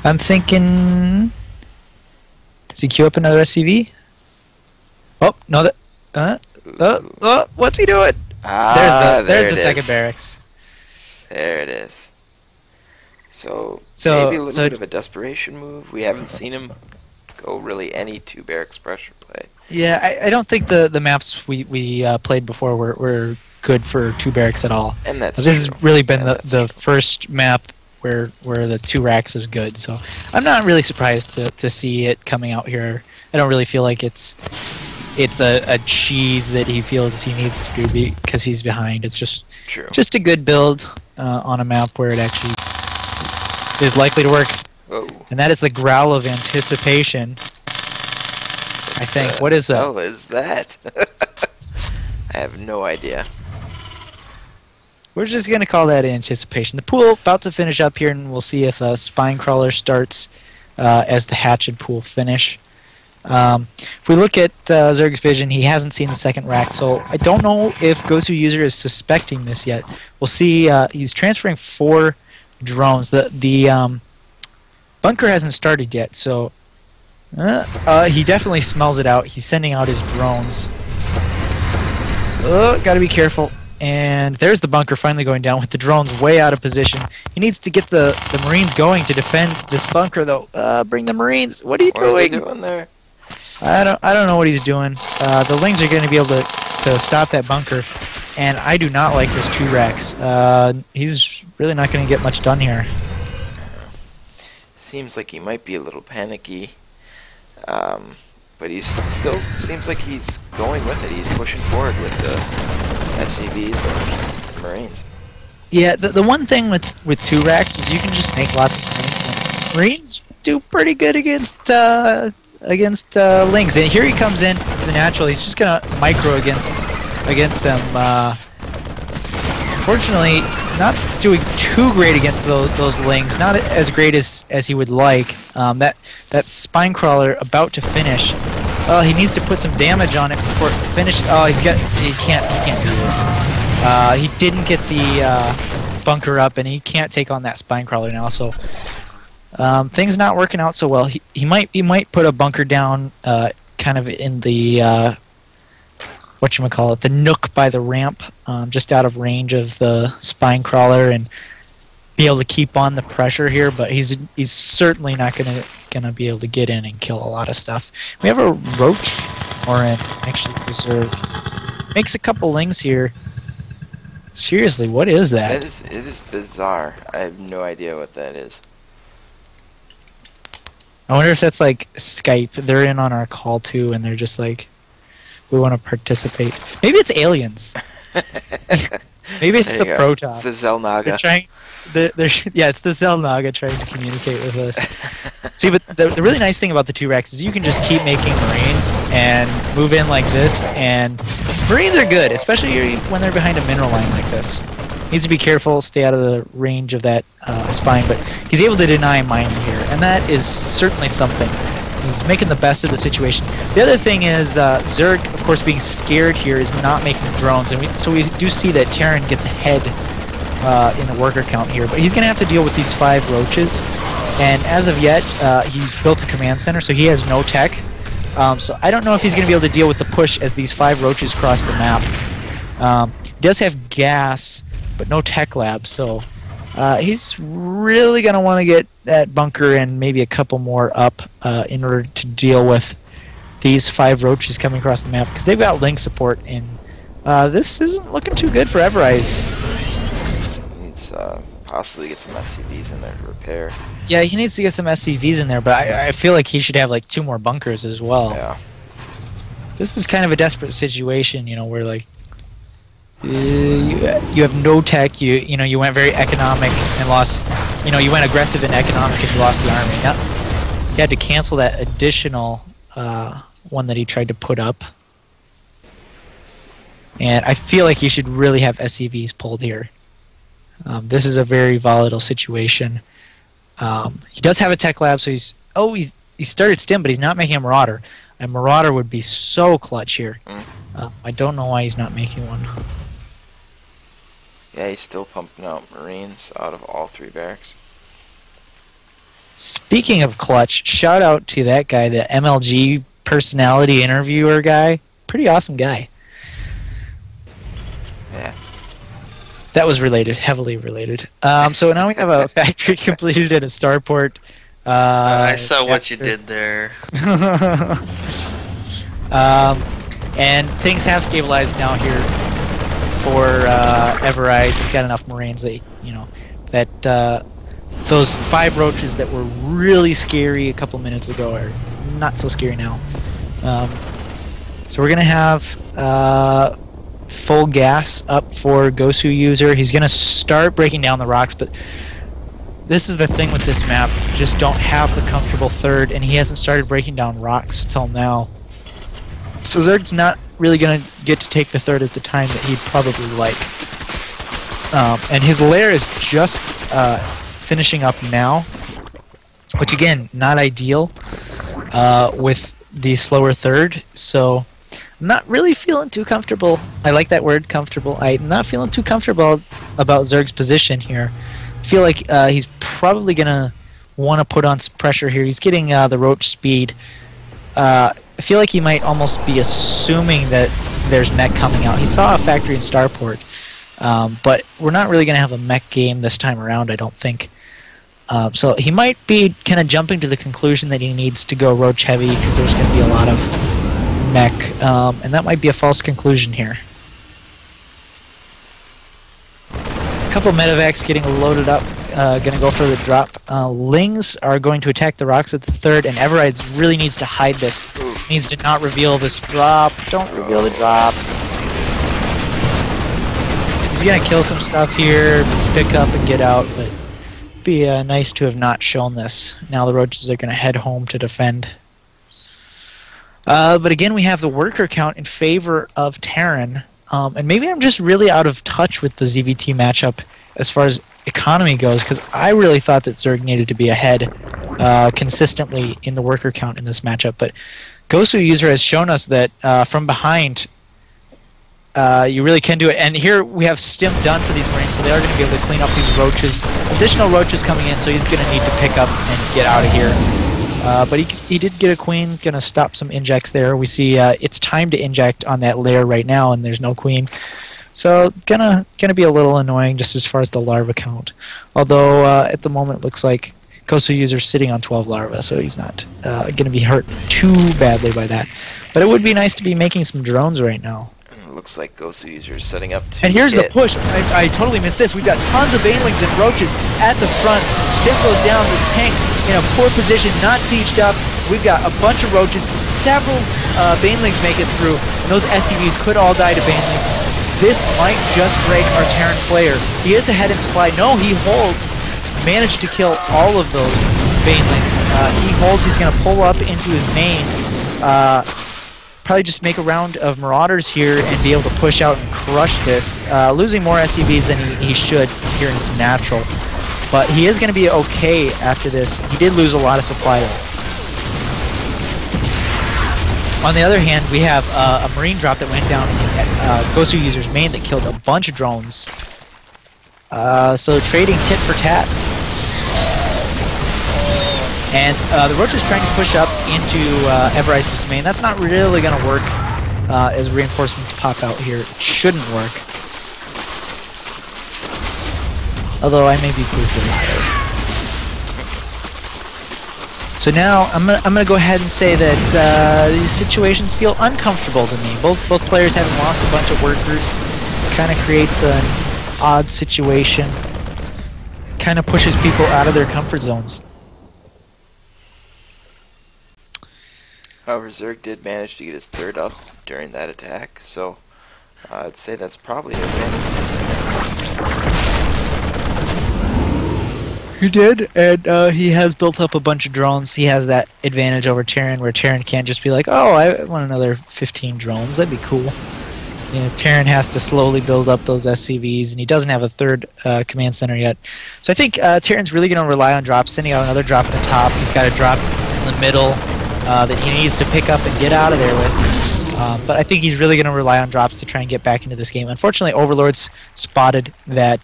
I'm thinking... Does he queue up another SCV? Oh, no, what's he doing? There's the second barracks. There it is. So maybe a little bit of a desperation move. We haven't seen him go really any 2 barracks pressure play. Yeah, I don't think the maps we played before were good for 2 barracks at all. And that's This true. has really been And the that's true. first map where the 2 racks is good. So I'm not really surprised to see it coming out here. I don't really feel like it's it's a cheese that he feels he needs to do because he's behind. It's just a good build on a map where it actually is likely to work. Whoa. And that is the growl of anticipation. I think. What is that? Oh, is that? I have no idea. We're just going to call that anticipation. The pool about to finish up here, and we'll see if Spinecrawler starts as the hatchet pool finish. If we look at Zerg's vision, he hasn't seen the second rack, so I don't know if coGoswer user is suspecting this yet. We'll see. He's transferring 4 drones. The bunker hasn't started yet, so he definitely smells it out. He's sending out his drones. Gotta be careful. And there's the bunker finally going down with the drones way out of position. He needs to get the Marines going to defend this bunker, though. Bring the Marines. What are you doing? What are they doing there? I don't know what he's doing. The Lings are going to be able to stop that bunker, and I do not like this 2 racks. He's really not going to get much done here. Seems like he might be a little panicky, but he still seems like he's going with it. He's pushing forward with the SCVs and Marines. Yeah, the one thing with 2 racks is you can just make lots of Marines, and Marines do pretty good against Lings. And here he comes in the natural. He's just gonna micro against them. Unfortunately, not doing too great against those Lings. Not as great as he would like. That Spinecrawler about to finish. He needs to put some damage on it before it finishes. Oh, he can't do this. He didn't get the bunker up, and he can't take on that Spinecrawler now. So things not working out so well. He might put a bunker down, kind of in the whatchamacallit, the nook by the ramp, just out of range of the Spinecrawler, and be able to keep on the pressure here. But he's certainly not gonna be able to get in and kill a lot of stuff. We have a roach, or actually preserved. Makes a couple Lings here. Seriously, what is that? It is bizarre. I have no idea what that is. I wonder if that's like Skype. They're in on our call too, and they're just like, we want to participate. Maybe it's aliens. Maybe it's the Protoss. It's the Zelnaga. Yeah, it's the Zelnaga trying to communicate with us. See, but the really nice thing about the 2 racks is you can just keep making Marines and move in like this, and Marines are good, especially when they're behind a mineral line like this. Needs to be careful, stay out of the range of that spine, but he's able to deny mining here, and that is certainly something. He's making the best of the situation. The other thing is Zerg, of course, being scared here is not making drones, and so we do see that Terran gets ahead in the worker count here, but he's going to have to deal with these 5 roaches, and as of yet, he's built a command center, so he has no tech. So I don't know if he's going to be able to deal with the push as these 5 roaches cross the map. He does have gas, but no tech lab, so he's really going to want to get that bunker and maybe a couple more up in order to deal with these 5 roaches coming across the map, because they've got link support, and this isn't looking too good for Everize. Needs possibly get some SCVs in there to repair. Yeah, he needs to get some SCVs in there, but I feel like he should have like 2 more bunkers as well. Yeah. This is kind of a desperate situation, you know, where like you have no tech. You know you went very economic and lost. You know you went aggressive and economic and you lost the army. Now, he had to cancel that additional one that he tried to put up. And I feel like he should really have SCVs pulled here. This is a very volatile situation. He does have a tech lab, so he started Stim, but he's not making a Marauder. A Marauder would be so clutch here. I don't know why he's not making one. Yeah, he's still pumping out Marines out of all 3 barracks. Speaking of clutch, shout out to that guy, the MLG personality interviewer guy. Pretty awesome guy. Yeah. That was related, heavily related. So now we have a factory completed and a starport. I saw what you did there. And things have stabilized now here for Everize. He's got enough Marines that, you know, that those 5 roaches that were really scary a couple minutes ago are not so scary now. So we're going to have full gas up for Gosu user. He's going to start breaking down the rocks, but this is the thing with this map. You just don't have the comfortable third, and he hasn't started breaking down rocks till now. So Zerg's not really going to get to take the third at the time that he'd probably like. And his lair is just finishing up now, which again, not ideal with the slower third. So I'm not really feeling too comfortable. I like that word, comfortable. I'm not feeling too comfortable about Zerg's position here. I feel like he's probably going to want to put on some pressure here. He's getting the roach speed. I feel like he might almost be assuming that there's mech coming out. He saw a factory in Starport, but we're not really going to have a mech game this time around, I don't think. So he might be kind of jumping to the conclusion that he needs to go roach heavy because there's going to be a lot of mech, and that might be a false conclusion here. A couple medevacs getting loaded up, going to go for the drop. Lings are going to attack the rocks at the third, and Everize really needs to hide this. Needs to not reveal this drop. Don't reveal the drop. He's going to kill some stuff here, pick up and get out, but it'd be nice to have not shown this. Now the roaches are going to head home to defend. But again, we have the worker count in favor of Terran. And maybe I'm just really out of touch with the ZVT matchup as far as economy goes, because I really thought that Zerg needed to be ahead consistently in the worker count in this matchup. But Gosu user has shown us that from behind, you really can do it. And here we have stim done for these Marines, so they are going to be able to clean up these roaches. Additional roaches coming in, so he's going to need to pick up and get out of here. But he did get a queen, going to stop some injects there. We see it's time to inject on that lair right now, and there's no queen. So gonna be a little annoying just as far as the larva count. Although at the moment it looks like Gosu user's sitting on 12 larvae, so he's not going to be hurt too badly by that. But it would be nice to be making some drones right now. Looks like Gosu user is setting up to And here's hit. the push. I totally missed this. We've got tons of banelings and roaches at the front. Stim goes down. The tank in a poor position, not sieged up. We've got a bunch of roaches. Several banelings make it through. And those SCVs could all die to banelings. This might just break our Terran player. He is ahead in supply. No, he holds. Managed to kill all of those banelings. He holds. He's going to pull up into his main. Probably just make a round of Marauders here and be able to push out and crush this. Losing more SCVs than he should here in his natural. But he is going to be okay after this. He did lose a lot of supply though. On the other hand, we have a Marine drop that went down in Gosu user's main that killed a bunch of drones. So trading tit for tat. And the roach is trying to push up into Everize's main. That's not really going to work as reinforcements pop out here. It shouldn't work. Although I may be proof of it. So now I'm gonna go ahead and say that these situations feel uncomfortable to me. Both players having lost a bunch of workers kind of creates an odd situation. Kind of pushes people out of their comfort zones. However, Zerg did manage to get his third up during that attack, so I'd say that's probably an advantage. He did, and he has built up a bunch of drones. He has that advantage over Terran, where Terran can't just be like, oh, I want another 15 drones. That'd be cool. You know, Terran has to slowly build up those SCVs, and he doesn't have a third command center yet. So I think Terran's really going to rely on drops, sending out another drop at the top. He's got a drop in the middle that he needs to pick up and get out of there with. But I think he's really going to rely on drops to try and get back into this game. Unfortunately, Overlords spotted that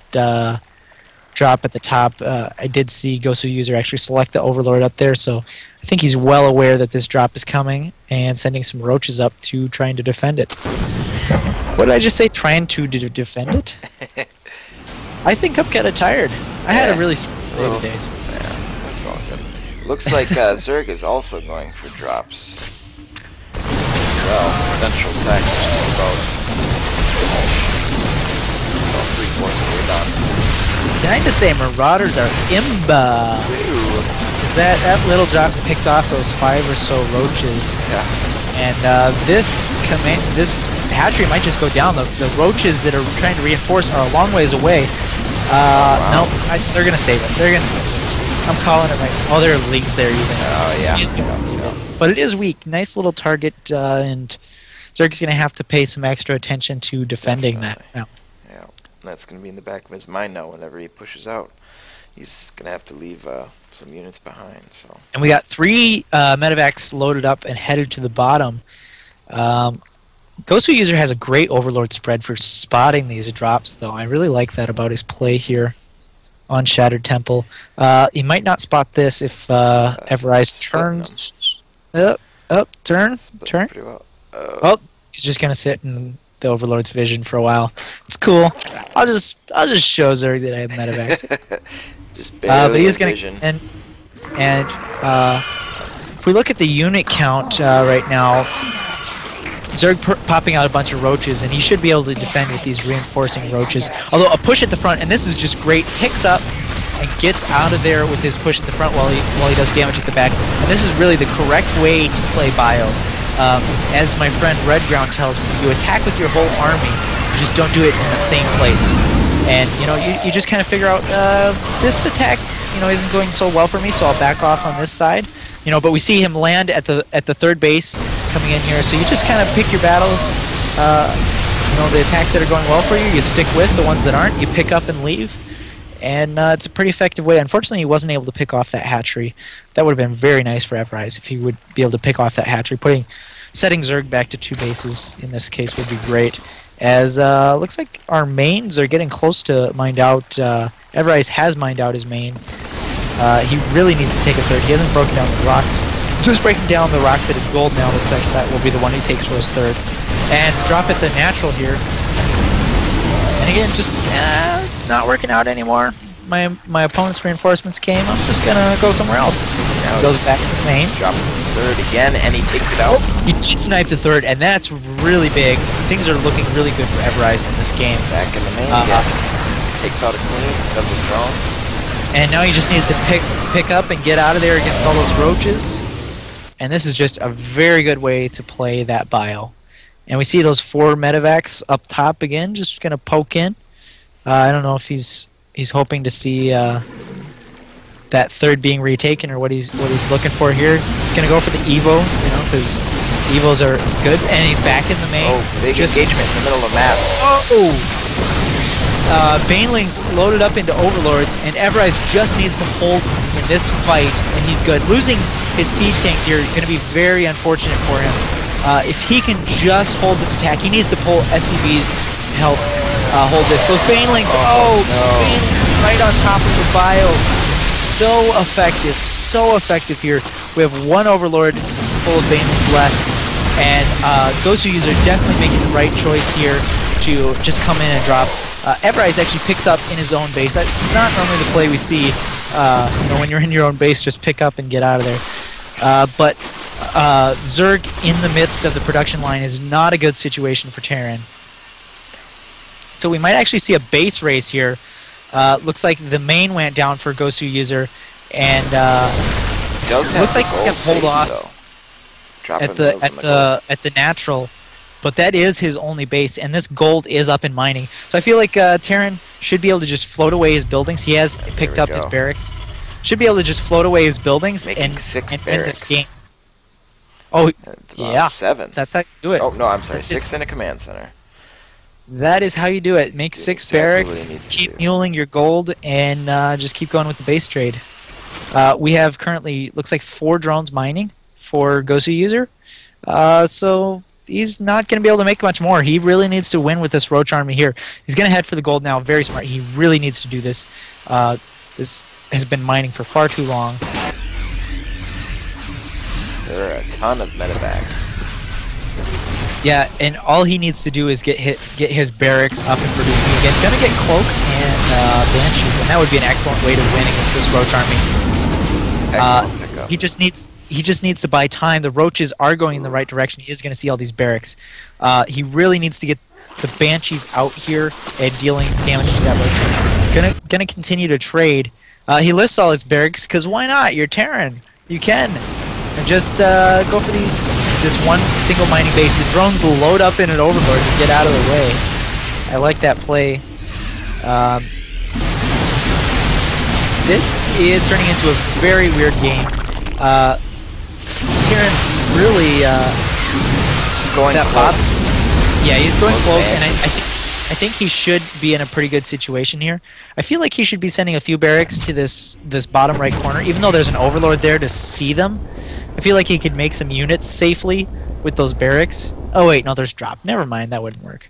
drop at the top. I did see Gosu user actually select the Overlord up there, so I think he's well aware that this drop is coming and sending some roaches up to trying to defend it. What did I just say? Trying to defend it? I think I'm kind of tired. I had a really strong day today. So. Yeah, that's all good. Looks like Zerg is also going for drops as well. Central Sac's just about 3/4 of the way done. Can I just say Marauders are imba? Ooh. Is that little drop picked off those 5 or so roaches? Yeah. And this hatchery might just go down. The roaches that are trying to reinforce are a long ways away. Wow. Nope, they're gonna save it. They're gonna save it. I'm calling it right. Oh, there are leaks there even. Oh yeah. He's gonna save it. But it is weak. Nice little target, and Zerg's gonna have to pay some extra attention to defending that. Now. Yeah, that's gonna be in the back of his mind now. Whenever he pushes out, he's gonna have to leave some units behind. So. And we got 3 medevacs loaded up and headed to the bottom. Ghost User has a great Overlord spread for spotting these drops, though. I really like that about his play here on Shattered Temple. He might not spot this if Everize turns. Turn. Well. Oh, he's just gonna sit in the Overlord's vision for a while. It's cool. I'll just show Zerg that I have medevacs. Just barely but he's gonna vision. and if we look at the unit count right now, Zerg popping out a bunch of roaches, and he should be able to defend with these reinforcing roaches. Although a push at the front, and this is just great, picks up and gets out of there with his push at the front while he does damage at the back. And this is really the correct way to play bio. As my friend Redground tells me, you attack with your whole army, you just don't do it in the same place. And you just kind of figure out this attack isn't going so well for me, so I'll back off on this side. But we see him land at the third base coming in here, so you just kind of pick your battles. The attacks that are going well for you, you stick with. The ones that aren't, you pick up and leave. And it's a pretty effective way. Unfortunately, he wasn't able to pick off that hatchery. That would have been very nice for Everize if he would be able to pick off that hatchery. Setting Zerg back to 2 bases in this case would be great. As looks like our mains are getting close to mined out. Everize has mined out his main. He really needs to take a third. He hasn't broken down the rocks. Just breaking down the rocks at his gold now. Looks like that will be the one he takes for his third. And drop at the natural here. And again, just not working out anymore. My opponent's reinforcements came. I'm just gonna go somewhere else. Now goes back to the main. Drop the third again, and he takes it out. He sniped the third, and that's really big. Things are looking really good for Everize in this game. Back in the main again. Takes out a queen, several drones. And now he just needs to pick up and get out of there against all those roaches. And this is just a very good way to play that bio. And we see those 4 medevacs up top again, just gonna poke in. I don't know if he's hoping to see that third being retaken or what he's looking for here. He's gonna go for the Evo, because Evos are good. And he's back in the main. Oh, big engagement in the middle of the map. Oh! Banelings loaded up into Overlords, and Everize just needs to hold in this fight, and he's good. Losing his siege tanks here is going to be very unfortunate for him. If he can just hold this attack, he needs to pull SCVs to help hold this. Those Banelings, Banelings right on top of the bio. So effective here. We have 1 Overlord full of Banelings left, and Ghost User definitely making the right choice here to just come in and drop. Everize actually picks up in his own base. That's not normally the play we see. When you're in your own base, just pick up and get out of there. But Zerg in the midst of the production line is not a good situation for Terran. So we might actually see a base race here. Looks like the main went down for Gosu User, and looks like he's gonna hold off at the natural. But that is his only base, and this gold is up in mining. So I feel like Terran should be able to just float away his buildings. He has picked up his barracks. Should be able to just float away his buildings and win this game. Oh, yeah. 7. That's how you do it. Oh, no, I'm sorry. 6 in a command center. That is how you do it. Make 6 barracks, keep muling your gold, and just keep going with the base trade. We have currently, looks like 4 drones mining for Gosu User. So he's not going to be able to make much more. He really needs to win with this Roach army here. He's going to head for the gold now. Very smart. He really needs to do this. This has been mining for far too long. There are a ton of medevacs. Yeah, and all he needs to do is get his barracks up and producing again. Gonna get Cloak and Banshees, and that would be an excellent way to win against this Roach army. Excellent pickup. He just needs to buy time. The Roaches are going in the right direction. He is going to see all these barracks. He really needs to get the Banshees out here and dealing damage to that Roach. Gonna continue to trade. He lifts all his barracks because why not? You're Terran. You can. And just go for this one single mining base. The drones load up in an overlord to get out of the way. I like that play. This is turning into a very weird game. Kieran really It's going that close. Yeah, he's going close, and Advances. I think he should be in a pretty good situation here. I feel like he should be sending a few barracks to this bottom right corner, even though there's an overlord there to see them. I feel like he could make some units safely with those barracks. Oh wait, no, there's drop. Never mind, that wouldn't work.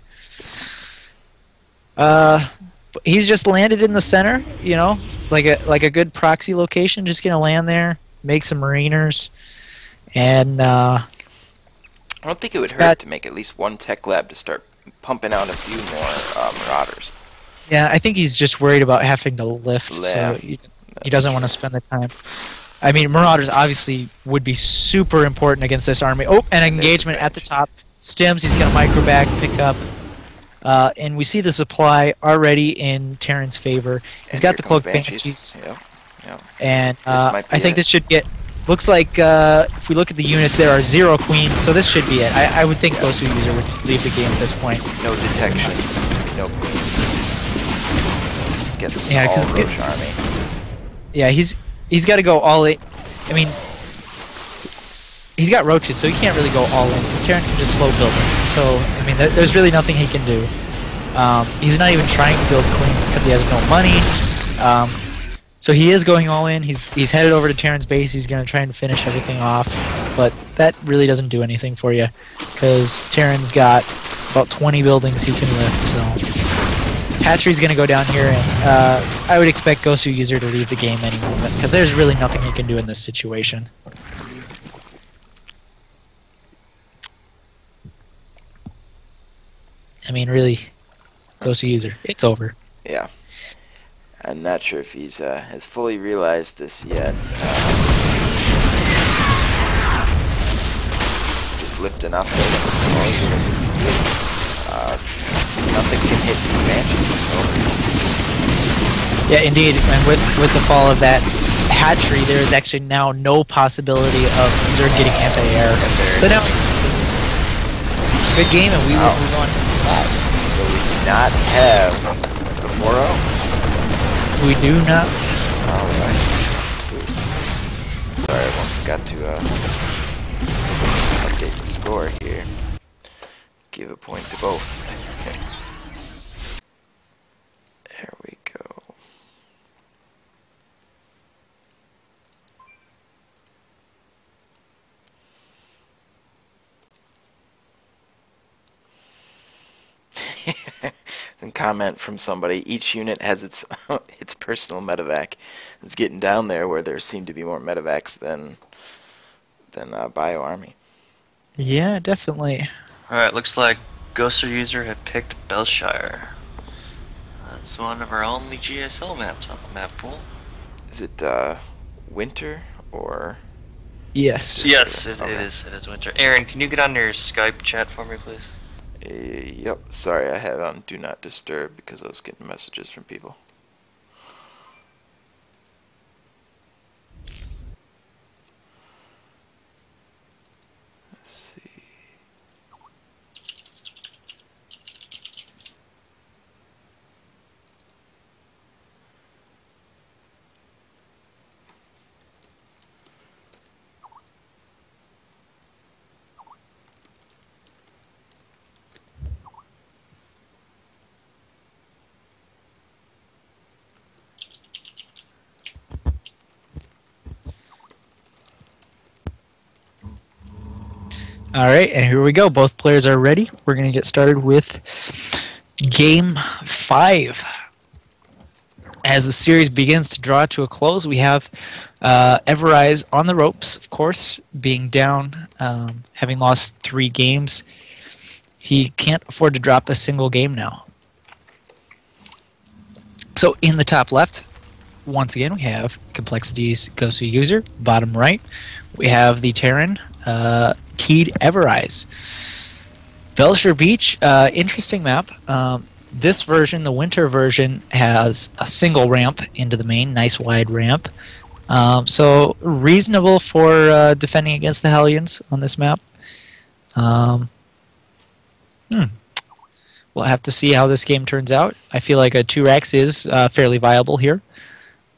He's just landed in the center, you know, like a good proxy location. Just gonna land there, make some mariners, and I don't think it would hurt to make at least one tech lab to start pumping out a few more marauders. yeah, I think he's just worried about having to lift, Yeah, so he doesn't want to spend the time. I mean, marauders obviously would be super important against this army. Oh, an engagement at the top. Stims, he's gonna micro back, pick up. And we see the supply already in Terran's favor. He's got the cloak banshees. Yep. Yep. And might be I think it. this should get... Looks like if we look at the units, there are 0 queens, so this should be it. I would think Gosu user would just leave the game at this point. No detection. No queens. Gets Yeah, all 'cause Roche army. Yeah, he's got to go all in. I mean, he's got roaches, so he can't really go all in. Because Terran can just float buildings. So, I mean, there's really nothing he can do. He's not even trying to build queens because he has no money. So he is going all in. He's headed over to Terran's base. He's going to try and finish everything off. But that really doesn't do anything for you. Because Terran's got about 20 buildings he can lift. So Hatchery's going to go down here. And I would expect Gosu user to leave the game any moment. Because there's really nothing he can do in this situation. I mean, really, Gosu user, it's over. Yeah. I'm not sure if he's has fully realized this yet. Just lifting off buildings. Nothing can hit these banshees. It's over. Yeah, indeed. And with the fall of that hatchery, there is actually now no possibility of Zerg getting anti-air. So now, good game, and we will move on. So we do not have the 4-0. We do not. Alright. Sorry, I forgot to update the score here. Give a point to both. There we go. And comment from somebody: each unit has its its personal medevac. It's getting down there where there seem to be more medevacs than bio army. Yeah, definitely. Alright, looks like Ghoster user had picked Belshire. That's one of our only GSL maps on the map pool. Is it winter or? Yes. Yes, it Okay. is winter. Aaron, can you get on your Skype chat for me, please? Yep. Sorry, I had on Do Not Disturb because I was getting messages from people. Let's see. All right, and here we go. Both players are ready. We're going to get started with Game 5. As the series begins to draw to a close, we have Everize on the ropes, of course, being down, having lost 3 games. He can't afford to drop a single game now. So in the top left, once again, we have Complexity's Gosu user. Bottom right, we have the Terran, keyed Everize. Belshire Beach, interesting map. This version, the winter version, has a single ramp into the main, nice wide ramp. So reasonable for defending against the Hellions on this map. We'll have to see how this game turns out. I feel like a 2-Rex is fairly viable here.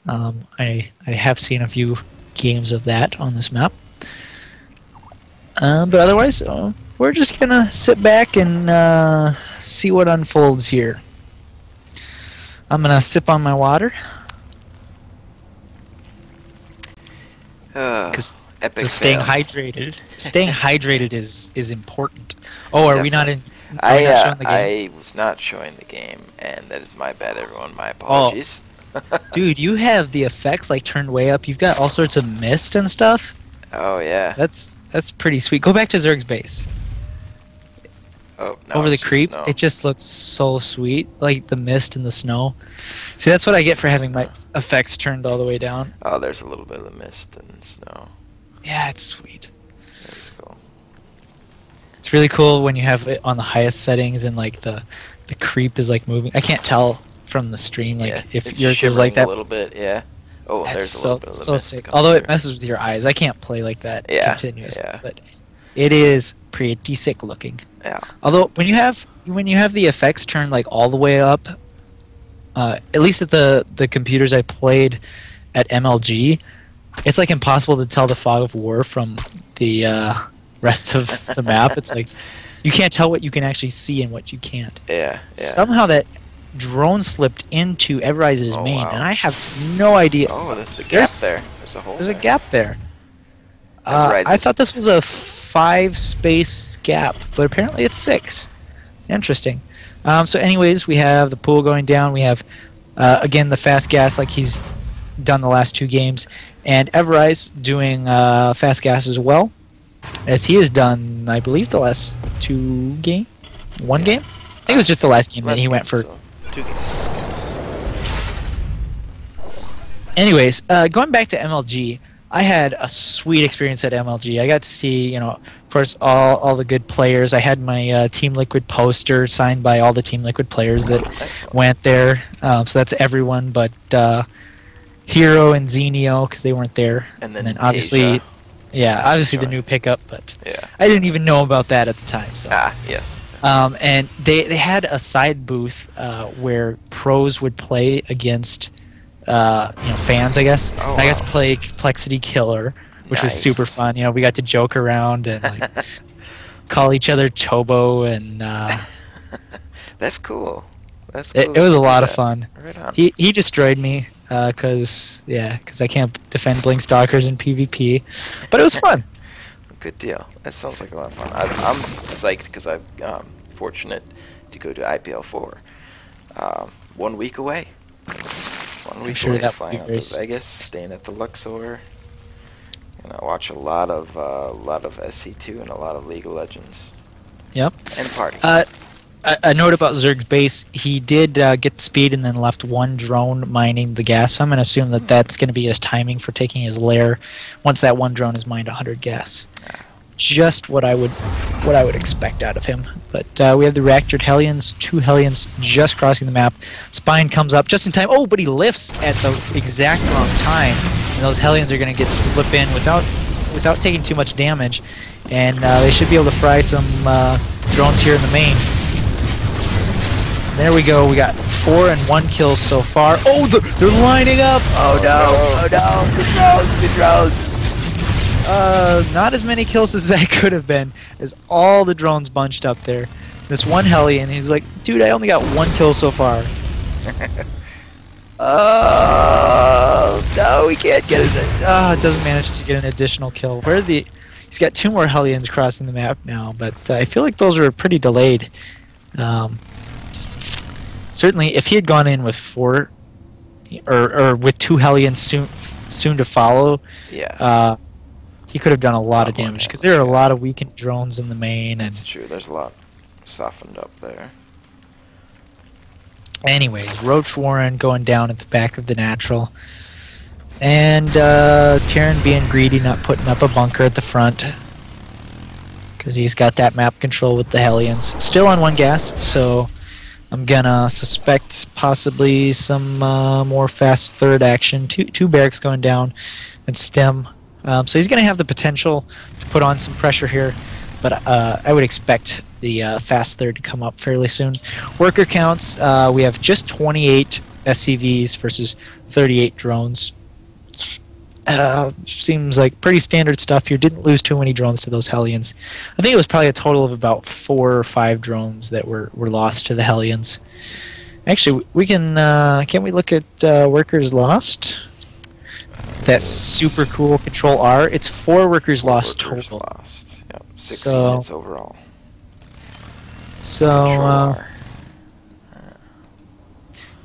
I have seen a few games of that on this map. But otherwise, we're just going to sit back and see what unfolds here. I'm going to sip on my water. Epic Staying fail. hydrated is important. Oh, are we not in? I was not showing the game, and that is my bad, everyone. My apologies. Dude, you have the effects like turned way up. You've got all sorts of mist and stuff. Oh yeah. That's pretty sweet. Go back to Zerg's base. Oh, no, Over the it's creep, snow. it just looks so sweet, like the mist and the snow. See, that's what I get for having my effects turned all the way down. Oh, there's a little bit of mist and snow. Yeah, it's sweet. That's cool. It's really cool when you have it on the highest settings and like the creep is like moving. I can't tell from the stream like Yeah, if it's yours is like shivering that. a little bit. Yeah. Oh, That's there's a so little bit of the so mist sick. coming Although it through. messes with your eyes, I can't play like that Yeah, continuously. yeah. But it is pretty sick looking. Yeah. Although when you have the effects turned like all the way up, at least at the computers I played at MLG, it's like impossible to tell the fog of war from the rest of the map. It's like you can't tell what you can actually see and what you can't. Yeah. Yeah. Somehow that drone slipped into Everize's Oh, main, wow. and I have no idea. Oh, there's a gap There's- there. There's a hole. There's a there. gap there. Everize I is- thought this was a 5-space gap, but apparently it's 6. Interesting. So anyways, we have the pool going down. We have, again, the fast gas like he's done the last 2 games. And Everize doing fast gas as well, as he has done, I believe, the last 2 game? 1 game? I think it was just the last game that he went for. 2 games. Anyways, going back to MLG, I had a sweet experience at MLG. I got to see, of course, all the good players. I had my Team Liquid poster signed by all the Team Liquid players that Excellent. went there. So that's everyone but Hero and Xenio, because they weren't there. And then obviously, Asia. obviously the joined. new pickup, but Yeah. I didn't even know about that at the time. So. Ah, yes. And they had a side booth where pros would play against fans, I guess. Oh, And I got to wow. play Complexity Killer, which was Nice. super fun. We got to joke around and like call each other Chobo, and That's cool. That's cool. it was a to do lot of that. fun. Right on. He destroyed me because I can't defend Blink Stalkers in PvP, but it was fun. Good deal. That sounds like a lot of fun. I'm psyched because I'm fortunate to go to IPL 4. 1 week away. 1 week sure away, that would flying be out very to sick. Vegas, staying at the Luxor. And I watch a lot of SC2 and a lot of League of Legends Yep. and party. A note about Zerg's base, he did get speed and then left 1 drone mining the gas, so I'm going to assume that that's going to be his timing for taking his lair once that 1 drone is mined 100 gas. Just what I would expect out of him. But we have the reactored Hellions, 2 Hellions just crossing the map. Spine comes up just in time. Oh, but he lifts at the exact wrong time, and those Hellions are going to get to slip in without taking too much damage, and they should be able to fry some drones here in the main. There we go. We got 4 and 1 kills so far. Oh, they're lining up. Oh no! The drones! Not as many kills as that could have been, as all the drones bunched up there. This one Hellion, he's like, dude, I only got 1 kill so far. No, we can't get it. It doesn't manage to get an additional kill. He's got 2 more Hellions crossing the map now, but I feel like those are pretty delayed. Certainly, if he had gone in with 4, or with 2 Hellions soon to follow, Yeah. he could have done a lot of more damage, because there are a yeah. lot of weakened drones in the main. And That's true. There's a lot softened up there. anyways, Roach Warren going down at the back of the natural, and Terran being greedy, not putting up a bunker at the front, because he's got that map control with the Hellions. Still on 1 gas, so I'm gonna suspect possibly some more fast third action. Two barracks going down and stem. So he's gonna have the potential to put on some pressure here, but I would expect the fast third to come up fairly soon. Worker counts, we have just 28 SCVs versus 38 drones. Seems like pretty standard stuff here. Didn't lose too many drones to those Hellions. I think it was probably a total of about 4 or 5 drones that were lost to the Hellions. Actually, we can we look at workers lost? That's super cool. Control R. It's 4 workers lost total. Lost. Yep. 6 units overall. So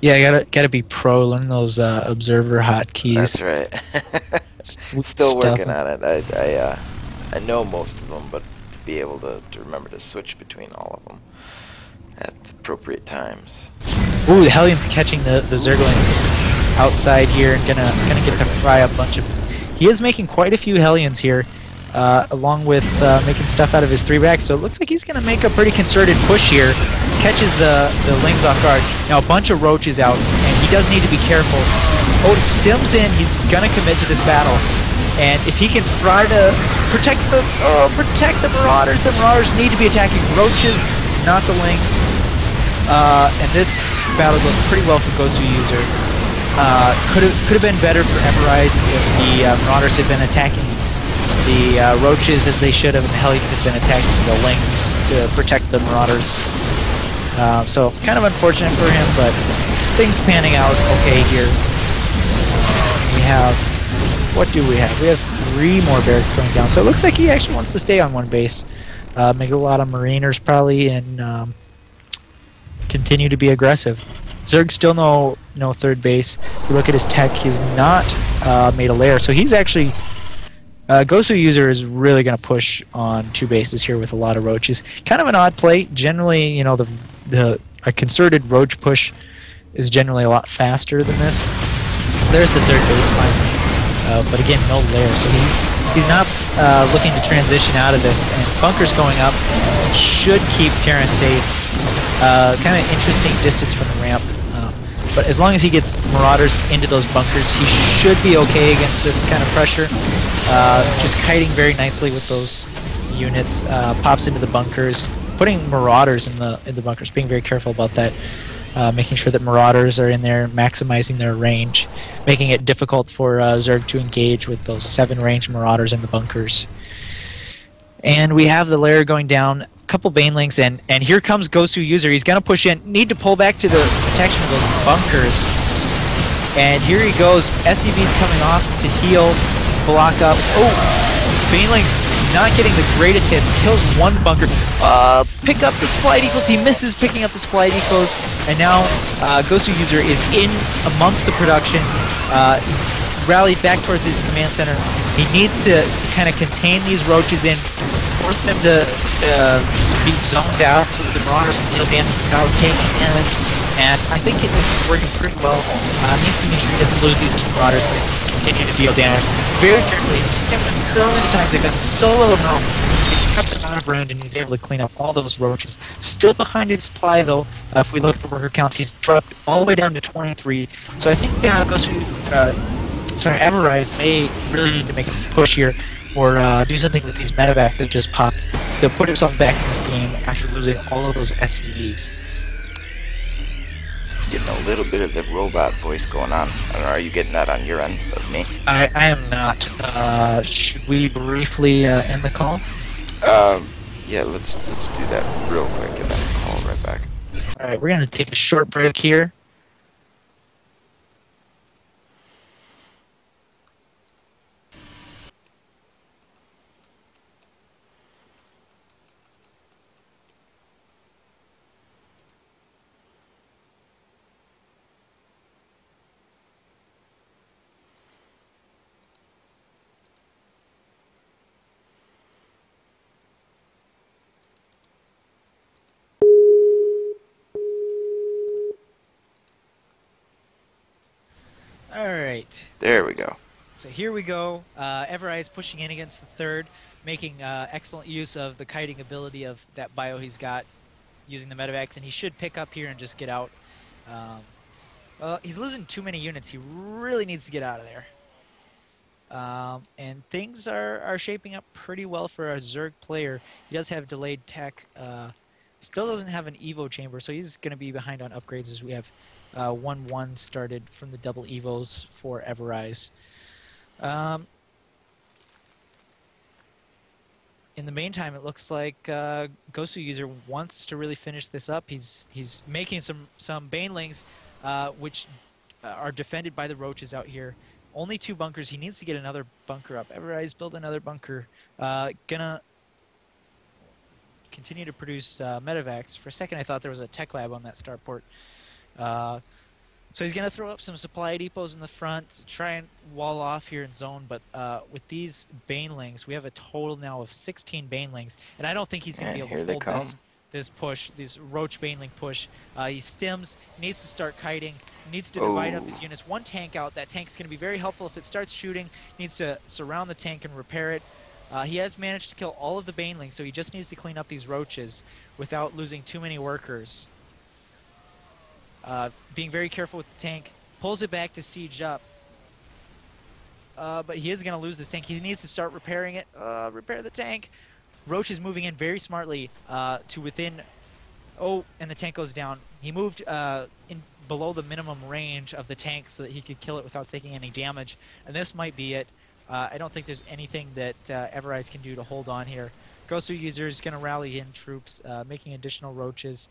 yeah, gotta be pro. Learn those observer hotkeys. That's right. Still working on it. I know most of them, but to be able to remember to switch between all of them at the appropriate times. Ooh, the Hellions catching the Zerglings outside here and gonna get to fry a bunch of. He is making quite a few Hellions here, along with making stuff out of his 3 racks. So it looks like he's gonna make a pretty concerted push here. Catches the Lings off guard. Now a bunch of roaches out, and he does need to be careful. Stims in. He's gonna commit to this battle, and if he can fry to protect the Marauders, the Marauders need to be attacking roaches, not the Lings. And this battle goes pretty well for Gosu User. Could have been better for Everize if the Marauders had been attacking the roaches as they should have, and the Hellions had been attacking the Lings to protect the Marauders. So kind of unfortunate for him, but things panning out okay here. We have, what do we have? We have 3 more barracks going down. So it looks like he actually wants to stay on one base, make a lot of Mariners probably, and continue to be aggressive. Zerg still no third base. If you look at his tech, he's not made a lair, so he's actually. Gosu User is really going to push on 2 bases here with a lot of roaches. Kind of an odd play. Generally, you know, a concerted roach push is generally a lot faster than this. There's the third base finally, but again, no lair. So he's not looking to transition out of this. And bunkers going up should keep Terran safe. Kind of interesting distance from the ramp. But as long as he gets Marauders into those bunkers, he should be okay against this kind of pressure. Just kiting very nicely with those units. Pops into the bunkers, putting Marauders in the bunkers. Being very careful about that. Making sure that Marauders are in there, maximizing their range, making it difficult for Zerg to engage with those 7 range Marauders in the bunkers. And we have the lair going down. Couple Banelings, and here comes Gosu User. He's gonna push in, need to pull back to the protection of those bunkers. And here he goes. SCV's coming off to heal, block up. Oh, Banelings not getting the greatest hits. Kills 1 bunker. Pick up the Splight Eagles. He misses picking up the Splight Eagles, and now Gosu User is in amongst the production. He's rallied back towards his command center. He needs to kind of contain these roaches in, force them to be zoned out so that the Marauders can deal damage without taking damage. And I think it's working pretty well. Needs to make sure he doesn't lose these 2 Marauders and continue to deal damage. Very carefully, he's skipping so many times, they've got so little health. He's kept them out of range and he's able to clean up all those roaches. Still behind his supply though. If we look at the worker counts, he's dropped all the way down to 23. So I think Everize may really need to make a push here, or do something with these medevacs that just popped to put himself back in this game after losing all of those SCVs. Getting a little bit of the robot voice going on. I don't know, are you getting that on your end of me? I am not. Should we briefly end the call? Yeah, let's do that real quick and then call right back. Alright, we're going to take a short break here. Alright. There we go. So here we go. Everize pushing in against the third, making excellent use of the kiting ability of that bio he's got. using the medevacs, and he should pick up here and just get out. He's losing too many units. He really needs to get out of there. And things are shaping up pretty well for a Zerg player. He does have delayed tech. Still doesn't have an Evo chamber, so he's going to be behind on upgrades as we have 1-1 started from the double Evos for Everize. In the meantime, it looks like Gosu user wants to really finish this up. He's making some banelings, which are defended by the roaches out here. Only 2 bunkers. He needs to get another bunker up. Everize build another bunker. Gonna continue to produce medevacs. For a second, I thought there was a tech lab on that starport. So he's going to throw up some supply depots in the front to try and wall off here in zone. But with these banelings, we have a total now of 16 banelings. And I don't think he's going to be able to hold this push, this roach baneling push. He stims, needs to start kiting, needs to divide up his units. 1 tank out. That tank's going to be very helpful if it starts shooting. Needs to surround the tank and repair it. He has managed to kill all of the banelings, so he just needs to clean up these roaches without losing too many workers. Being very careful with the tank. Pulls it back to siege up. But he is going to lose this tank. He needs to start repairing it. Repair the tank. Roach is moving in very smartly to within... Oh, and the tank goes down. He moved in below the minimum range of the tank so that he could kill it without taking any damage. And this might be it. I don't think there's anything that Everize can do to hold on here. Gosu user is going to rally in troops, making additional roaches.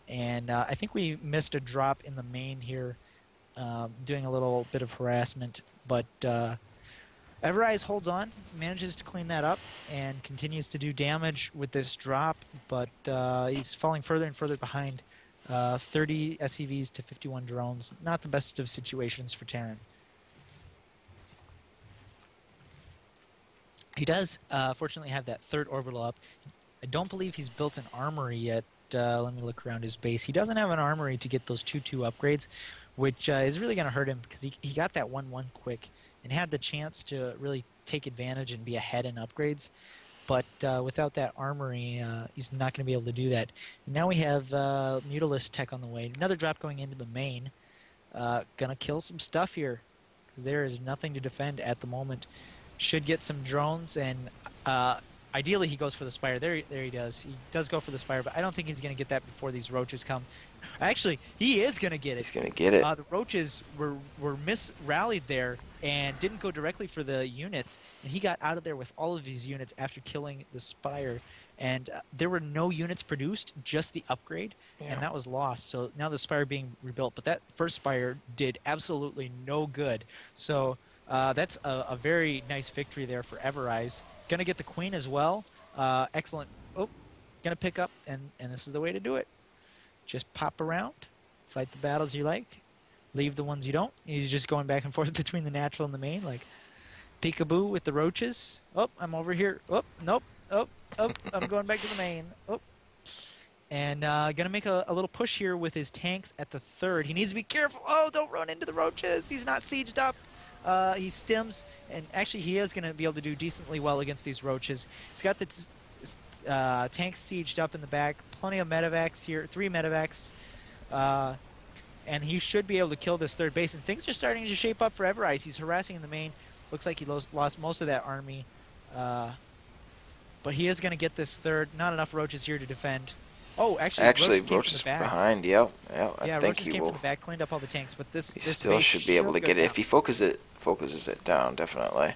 And I think we missed a drop in the main here, doing a little bit of harassment. But Everize holds on, manages to clean that up, and continues to do damage with this drop. But he's falling further and further behind. 30 SCVs to 51 drones. Not the best of situations for Terran. He does, fortunately, have that 3rd orbital up. I don't believe he's built an armory yet. Let me look around his base. He doesn't have an armory to get those 2-2 upgrades, which is really going to hurt him because he got that 1-1 quick and had the chance to really take advantage and be ahead in upgrades. But without that armory, he's not going to be able to do that. And now we have Mutalisk tech on the way. Another drop going into the main. Gonna kill some stuff here because there is nothing to defend at the moment. Should get some drones, and ideally he goes for the Spire. There he does. He does go for the Spire, but I don't think he's going to get that before these roaches come. Actually, he is going to get it. He's going to get it. The roaches were mis-rallied there and didn't go directly for the units, and he got out of there with all of his units after killing the Spire. And there were no units produced, just the upgrade, and that was lost. So now the Spire being rebuilt, but that first Spire did absolutely no good. So that's a very nice victory there for Everize. Gonna get the Queen as well. Excellent. Oh, gonna pick up, and this is the way to do it. Just pop around, fight the battles you like, leave the ones you don't. He's just going back and forth between the natural and the main, like peekaboo with the roaches. Oh, I'm over here. Oh, nope. Oh, I'm going back to the main. Oh. And gonna make a little push here with his tanks at the 3rd. He needs to be careful. Oh, don't run into the roaches. He's not sieged up. He stims, and actually he is going to be able to do decently well against these roaches. He's got the tanks sieged up in the back. Plenty of medevacs here, 3 medevacs. And he should be able to kill this 3rd base. And things are starting to shape up for Everize. He's harassing in the main. Looks like he lost most of that army. But he is going to get this 3rd. Not enough roaches here to defend. Oh, actually roaches behind. Yeah, I think roaches came from the back, cleaned up all the tanks. But this still should be able to get it if he focuses it down. Definitely.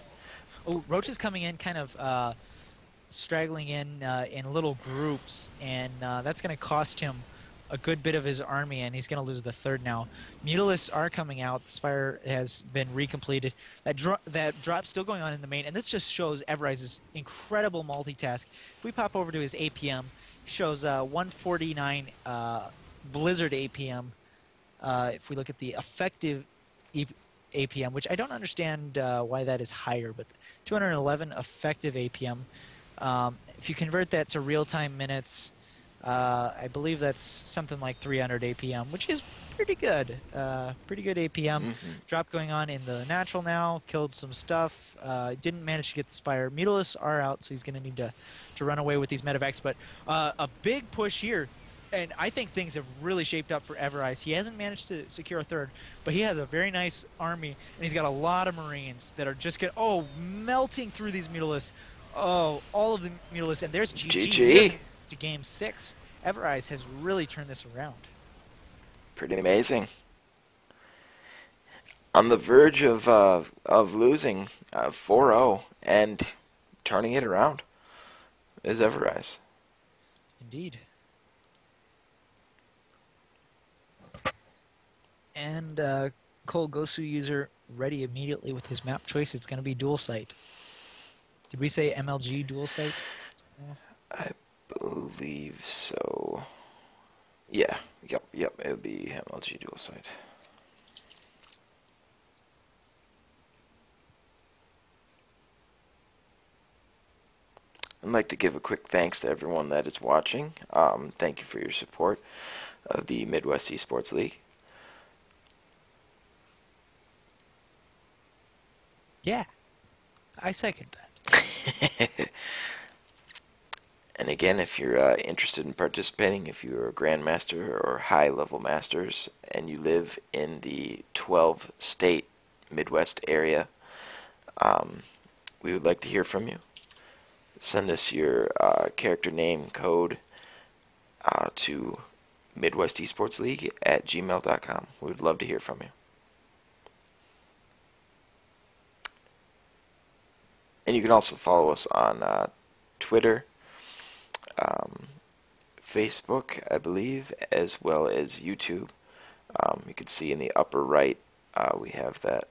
Oh, roaches coming in, kind of straggling in little groups, and that's going to cost him a good bit of his army, and he's going to lose the 3rd now. Mutalisks are coming out. The Spire has been recompleted. That drop's still going on in the main, and this just shows Everize's incredible multitask. If we pop over to his APM, he shows 149 Blizzard APM. If we look at the effective APM, which I don't understand why that is higher, but 211 effective APM. If you convert that to real-time minutes, I believe that's something like 300 APM, which is pretty good. Pretty good APM. Drop going on in the natural now. Killed some stuff. Didn't manage to get the Spire. Mutalisks are out, so he's going to need to run away with these medevacs. But a big push here. And I think things have really shaped up for Everize. He hasn't managed to secure a third, but he has a very nice army, and he's got a lot of Marines that are just melting through these Mutalisks. Oh, all of the Mutalisks, and there's GG. We GG. have to game 6. Everize has really turned this around. Pretty amazing. On the verge of losing 4-0 and turning it around is Everize. Indeed. And coLgoswer user ready immediately with his map choice. It's going to be dual site. Did we say MLG dual site? I believe so. Yeah. Yep. It would be MLG dual site. I'd like to give a quick thanks to everyone that is watching. Thank you for your support of the Midwest Esports League. Yeah, I second that. And again, if you're interested in participating, if you're a Grandmaster or high-level Masters, and you live in the 12-state Midwest area, we would like to hear from you. Send us your character name code to MidwestEsportsLeague@gmail.com. We would love to hear from you. And you can also follow us on Twitter, Facebook, I believe, as well as YouTube. You can see in the upper right, we have that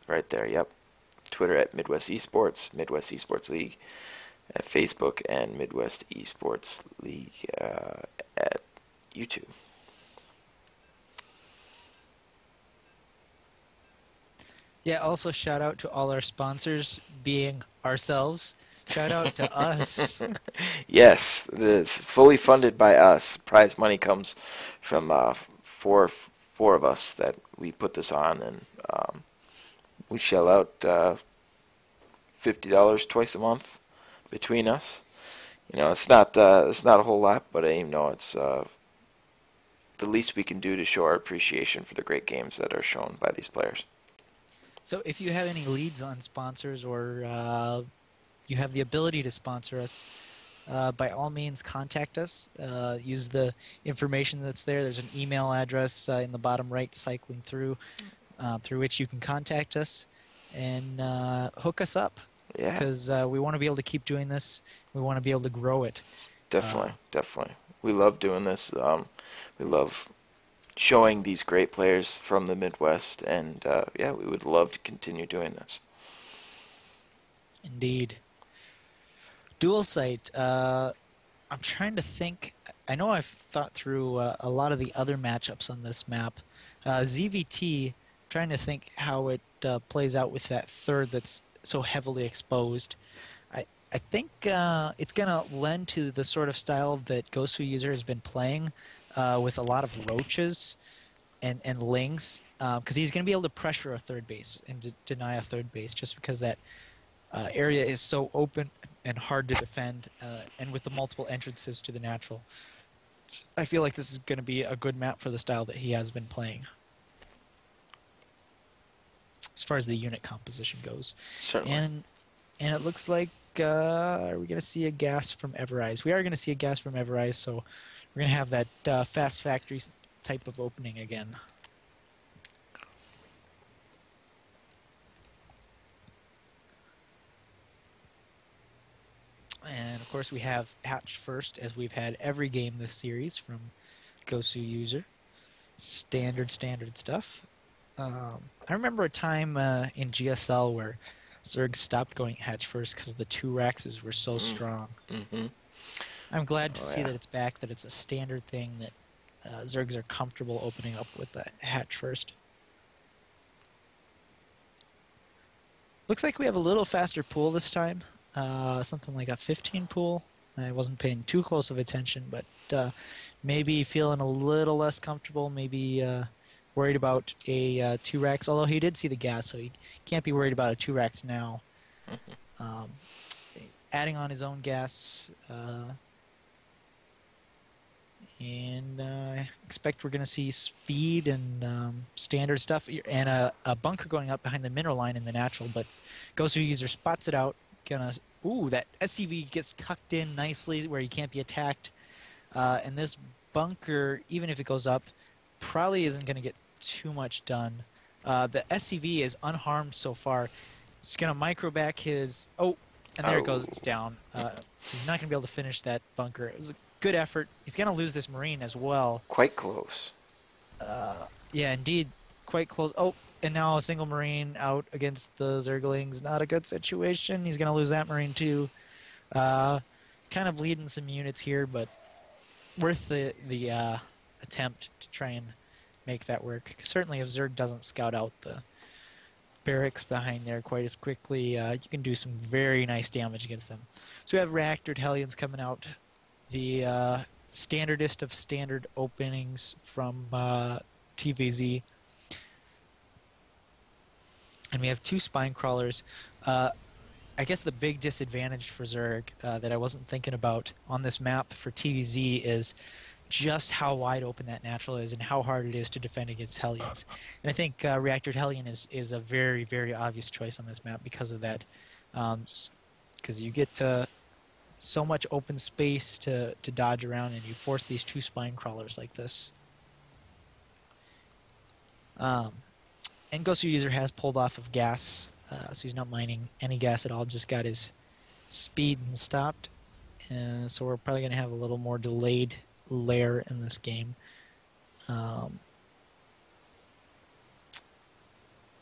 right there. Yep. Twitter at Midwest Esports, Midwest Esports League at Facebook, and Midwest Esports League at YouTube. Yeah, also shout out to all our sponsors, being ourselves. Shout out to us. Yes, it is fully funded by us. Prize money comes from four of us that we put this on, and we shell out $50 twice a month between us. You know, it's not a whole lot, but you know, it's the least we can do to show our appreciation for the great games that are shown by these players. So if you have any leads on sponsors, or you have the ability to sponsor us, by all means contact us. Use the information that's there. There's an email address in the bottom right cycling through which you can contact us and hook us up. Yeah. Because we want to be able to keep doing this. We want to be able to grow it. Definitely. We love doing this. We love showing these great players from the Midwest, and yeah, we would love to continue doing this. Indeed. Dual site. I'm trying to think. I know I've thought through a lot of the other matchups on this map. ZVT, trying to think how it plays out with that third that's so heavily exposed. I think it's going to lend to the sort of style that Gosu user has been playing with a lot of roaches and lings, because he's going to be able to pressure a third base and deny a third base just because that area is so open and hard to defend, and with the multiple entrances to the natural. I feel like this is going to be a good map for the style that he has been playing, as far as the unit composition goes. Certainly. And it looks like, are we going to see a gas from Everize? We are going to see a gas from Everize, so we're going to have that fast factory type of opening again. And of course we have hatch first, as we've had every game this series from Gosu user. Standard stuff. I remember a time in GSL where Zerg stopped going hatch first because the 2 Raxes were so strong. Mm-hmm. I'm glad to see that it's back, that it's a standard thing, that Zergs are comfortable opening up with the hatch first. Looks like we have a little faster pool this time. Something like a 15 pool. I wasn't paying too close of attention, but maybe feeling a little less comfortable, maybe worried about a 2 Rax, although he did see the gas, so he can't be worried about a 2 Rax now. Adding on his own gas, And I expect we're going to see speed and standard stuff, and a bunker going up behind the mineral line in the natural. But Gosu user spots it out. Ooh, that SCV gets tucked in nicely where you can't be attacked. And this bunker, even if it goes up, probably isn't going to get too much done. The SCV is unharmed so far. It's going to micro back his... Oh, and there it goes. It's down. So he's not going to be able to finish that bunker. It was a good effort. He's going to lose this Marine as well. Quite close. Yeah, indeed. Quite close. Oh, and now a single Marine out against the Zerglings. Not a good situation. He's going to lose that Marine too. Kind of bleeding some units here, but worth the attempt to try and make that work. Certainly if Zerg doesn't scout out the barracks behind there quite as quickly, you can do some very nice damage against them. So we have reactored Hellions coming out. The standardist of standard openings from TVZ. And we have 2 spine crawlers. I guess the big disadvantage for Zerg that I wasn't thinking about on this map for TVZ is just how wide open that natural is and how hard it is to defend against Hellions. And I think Reactored Hellion is a very, very obvious choice on this map because of that. Because you get so much open space to dodge around, and you force these 2 spine crawlers like this. And Gosu user has pulled off of gas, so he's not mining any gas at all, just got his speed and stopped. So we're probably going to have a little more delayed layer in this game.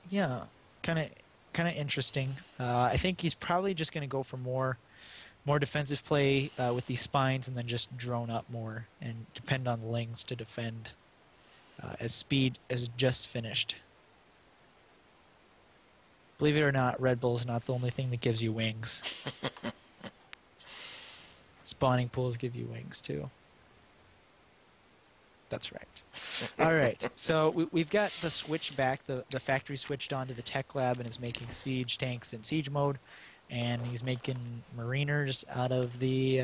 Yeah, kind of interesting. I think he's probably just going to go for more defensive play with these spines, and then just drone up more and depend on the lings to defend. As speed is just finished. Believe it or not, Red Bull is not the only thing that gives you wings. Spawning pools give you wings too. That's right. All right, so we've got the switch back. The factory switched onto the tech lab and is making siege tanks in siege mode, and he's making mariners out of the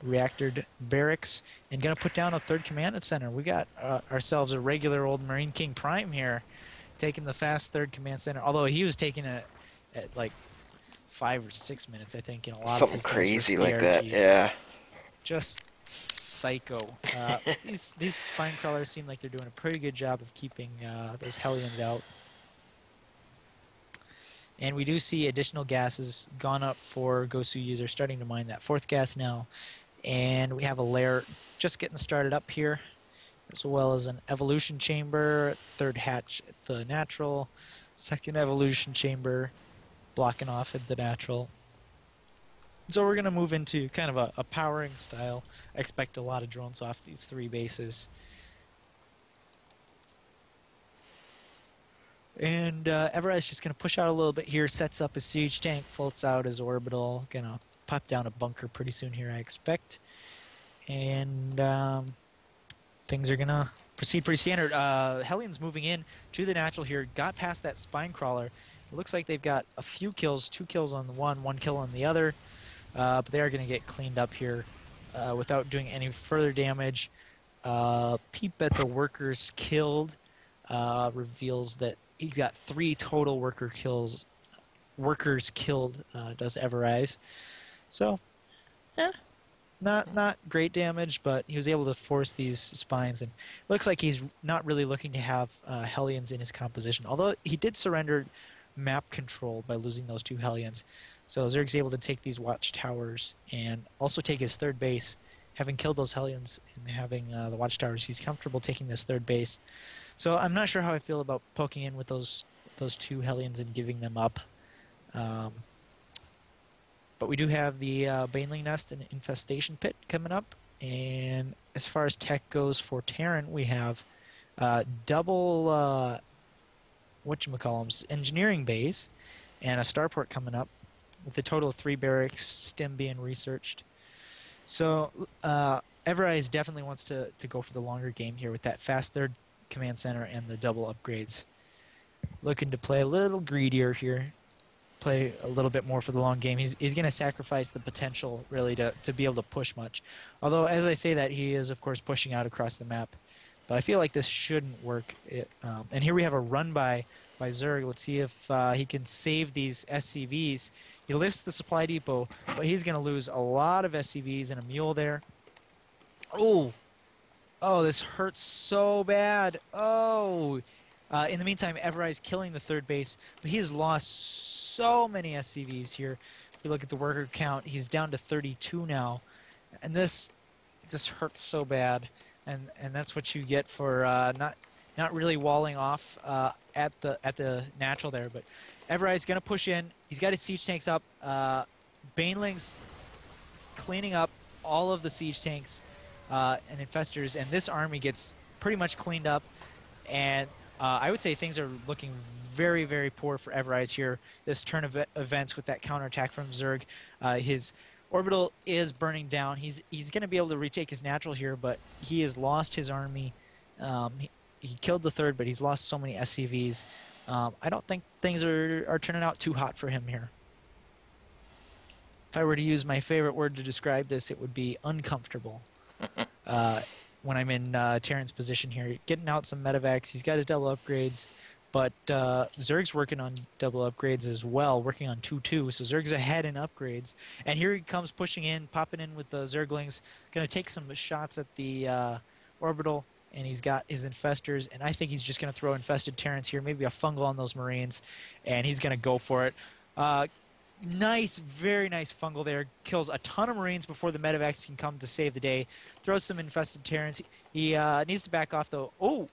reactored barracks and going to put down a 3rd command center. We got ourselves a regular old Marine King Prime here, taking the fast 3rd command center. Although he was taking it at like 5 or 6 minutes, I think, in a lot Something of crazy like that. Yeah. Just psycho. These spine crawlers seem like they're doing a pretty good job of keeping those Hellions out. And we do see additional gases gone up for Gosu user, starting to mine that 4th gas now. And we have a lair just getting started up here, as well as an evolution chamber, 3rd hatch at the natural, 2nd evolution chamber blocking off at the natural. So we're going to move into kind of a powering style. I expect a lot of drones off these 3 bases. And Everize is just going to push out a little bit here, sets up his siege tank, floats out his orbital, going to pop down a bunker pretty soon here, I expect. And things are going to proceed pretty standard. Hellions moving in to the natural here, got past that spine crawler. It looks like they've got a few kills, 2 kills on the one kill on the other. But they are going to get cleaned up here without doing any further damage. Peep at the workers killed reveals that he's got 3 total workers killed, does Everize. So, not great damage, but he was able to force these spines, and it looks like he's not really looking to have Hellions in his composition. Although he did surrender map control by losing those 2 Hellions. So Zerg's able to take these watchtowers and also take his 3rd base. Having killed those Hellions and having the watchtowers, he's comfortable taking this 3rd base. So I'm not sure how I feel about poking in with those 2 Hellions and giving them up. But we do have the Baneling Nest and Infestation Pit coming up. And as far as tech goes for Terran, we have double engineering base and a starport coming up, with a total of 3 barracks, STEM being researched. So Everize definitely wants to go for the longer game here with that fast 3rd command center and the double upgrades. Looking to play a little greedier here. play a little bit more for the long game. He's going to sacrifice the potential, really, to be able to push much. Although, as I say that, he is, of course, pushing out across the map. But I feel like this shouldn't work. And here we have a run by Zerg. Let's see if he can save these SCVs. He lifts the supply depot, but he's going to lose a lot of SCVs and a mule there. Oh, this hurts so bad. Oh. In the meantime, Everize killing the third base, but he has lost so many SCVs here. If you look at the worker count, he's down to 32 now, and this just hurts so bad. And that's what you get for not really walling off at the natural there. But Everize gonna push in. He's got his siege tanks up. Baneling's cleaning up all of the siege tanks and infestors, and this army gets pretty much cleaned up. And I would say things are looking very, very poor for Everize here. This turn of events with that counterattack from Zerg. His orbital is burning down. He's going to be able to retake his natural here, but he has lost his army. He killed the third, but he's lost so many SCVs. I don't think things are turning out too hot for him here. If I were to use my favorite word to describe this, it would be uncomfortable. When I'm in Terran's position here, getting out some medevacs. He's got his double upgrades, but Zerg's working on double upgrades as well, working on 2-2. So Zerg's ahead in upgrades, and here he comes pushing in, popping in with the Zerglings, going to take some shots at the orbital, and he's got his infestors, and I think he's just going to throw infested Terrans here, maybe a fungal on those Marines, and he's going to go for it. Nice, very nice fungal there. Kills a ton of Marines before the medevacs can come to save the day. Throws some infested Terrans. He needs to back off, though. Oh!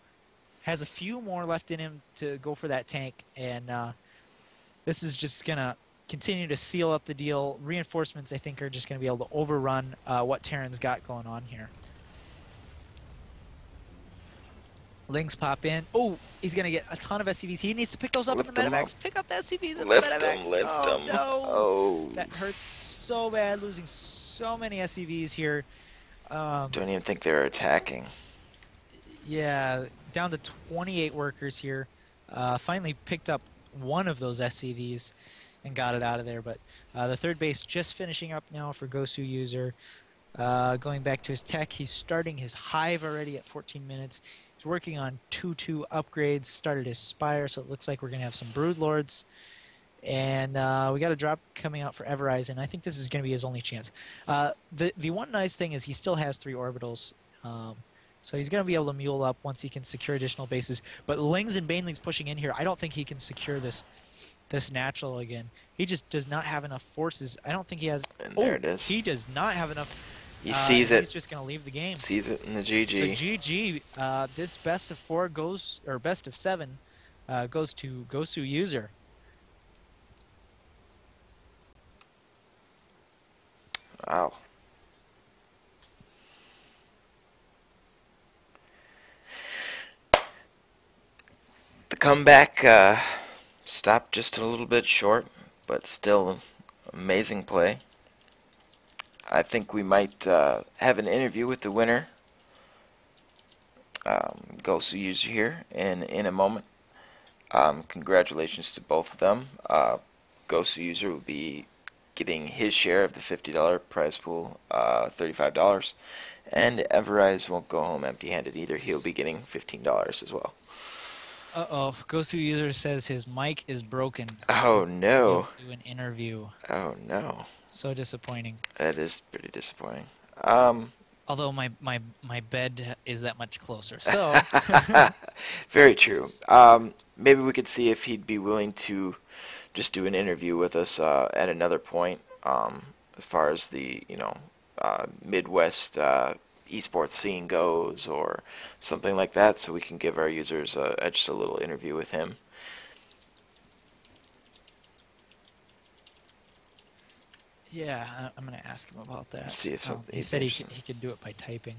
Has a few more left in him to go for that tank. And this is just going to continue to seal up the deal. Reinforcements, I think, are just going to be able to overrun what Terran's got going on here. Lings pop in. Oh, he's going to get a ton of SCVs. He needs to pick those up in the medevacs. Pick up the SCVs in the medevacs. Lift them. No. Oh. That hurts so bad, losing so many SCVs here. Don't even think they're attacking. Yeah, down to 28 workers here. Finally picked up one of those SCVs and got it out of there. But the third base just finishing up now for Gosu user. Going back to his tech, he's starting his hive already at 14 minutes. He's working on 2-2 upgrades, started his Spire, so it looks like we're going to have some Broodlords. And we got a drop coming out for Everize, and I think this is going to be his only chance. The one nice thing is he still has 3 orbitals, so he's going to be able to mule up once he can secure additional bases. But Lings and Baneling's pushing in here. I don't think he can secure this natural again. He just does not have enough forces. I don't think he has... And there it is. He does not have enough... He sees it. He's just going to leave the game. Sees it in the GG. So GG, this best of 4 goes, or best of 7 goes to Gosu user. Wow. The comeback stopped just a little bit short, but still amazing play. I think we might have an interview with the winner, Gosu user here, in a moment. Congratulations to both of them. Gosu user will be getting his share of the $50 prize pool, $35, and Everize won't go home empty-handed either. He'll be getting $15 as well. Uh-oh. Gosu user says his mic is broken. Oh, no. Do an interview. Oh, no. So disappointing. That is pretty disappointing. Although my bed is that much closer. So Very true. Maybe we could see if he'd be willing to just do an interview with us at another point, as far as the Midwest esports scene goes, or something like that, so we can give our users just a little interview with him. yeah, I'm gonna ask him about that. See if something. He said he could do it by typing.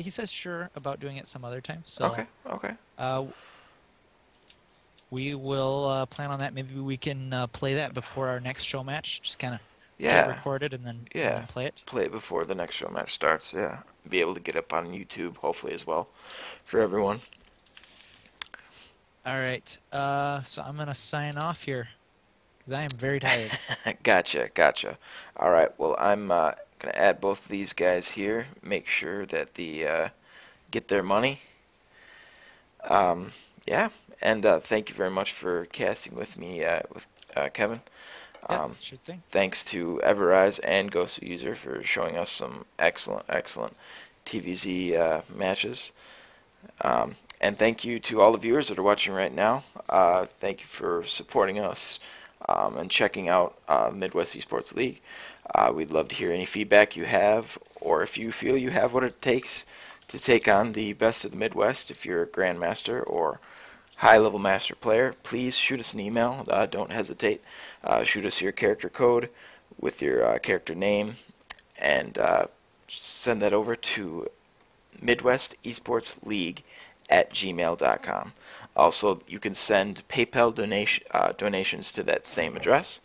He says sure about doing it some other time. So Okay. We will plan on that. Maybe we can play that before our next show match. Just kind of record it and then play it. Play it before the next show match starts. Yeah, be able to get up on YouTube hopefully as well for everyone. All right. So I'm gonna sign off here. because I am very tired. Gotcha, gotcha. All right. Well, I'm gonna add both of these guys here. Make sure that the get their money. Um, yeah, and thank you very much for casting with me with Kevin. Yep, Um, sure thing. Thanks to Everize and Ghost User for showing us some excellent TVZ matches. And thank you to all the viewers that are watching right now. Thank you for supporting us and checking out Midwest Esports League. We'd love to hear any feedback you have, or if you feel you have what it takes to take on the best of the Midwest. If you're a Grandmaster or high-level Master player, please shoot us an email. Don't hesitate. Shoot us your character code with your character name, and send that over to MidwestEsportsLeague at gmail.com. Also, you can send PayPal donations to that same address.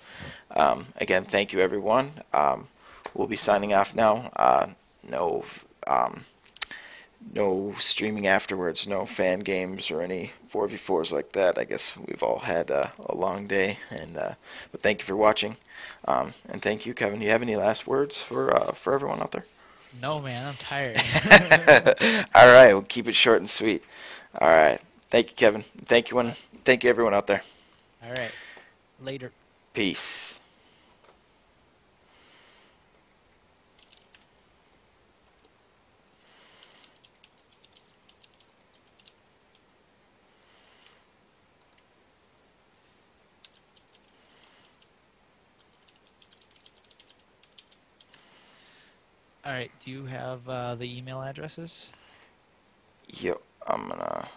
Again, thank you, everyone. We'll be signing off now. No streaming afterwards, no fan games or any 4v4s like that. I guess we've all had a long day, and but thank you for watching. And thank you, Kevin. Do you have any last words for everyone out there? No, man, I'm tired. All right, we'll keep it short and sweet. All right. Thank you, Kevin. Thank you, everyone out there. All right. Later. Peace. All right. Do you have the email addresses? Yep, I'm gonna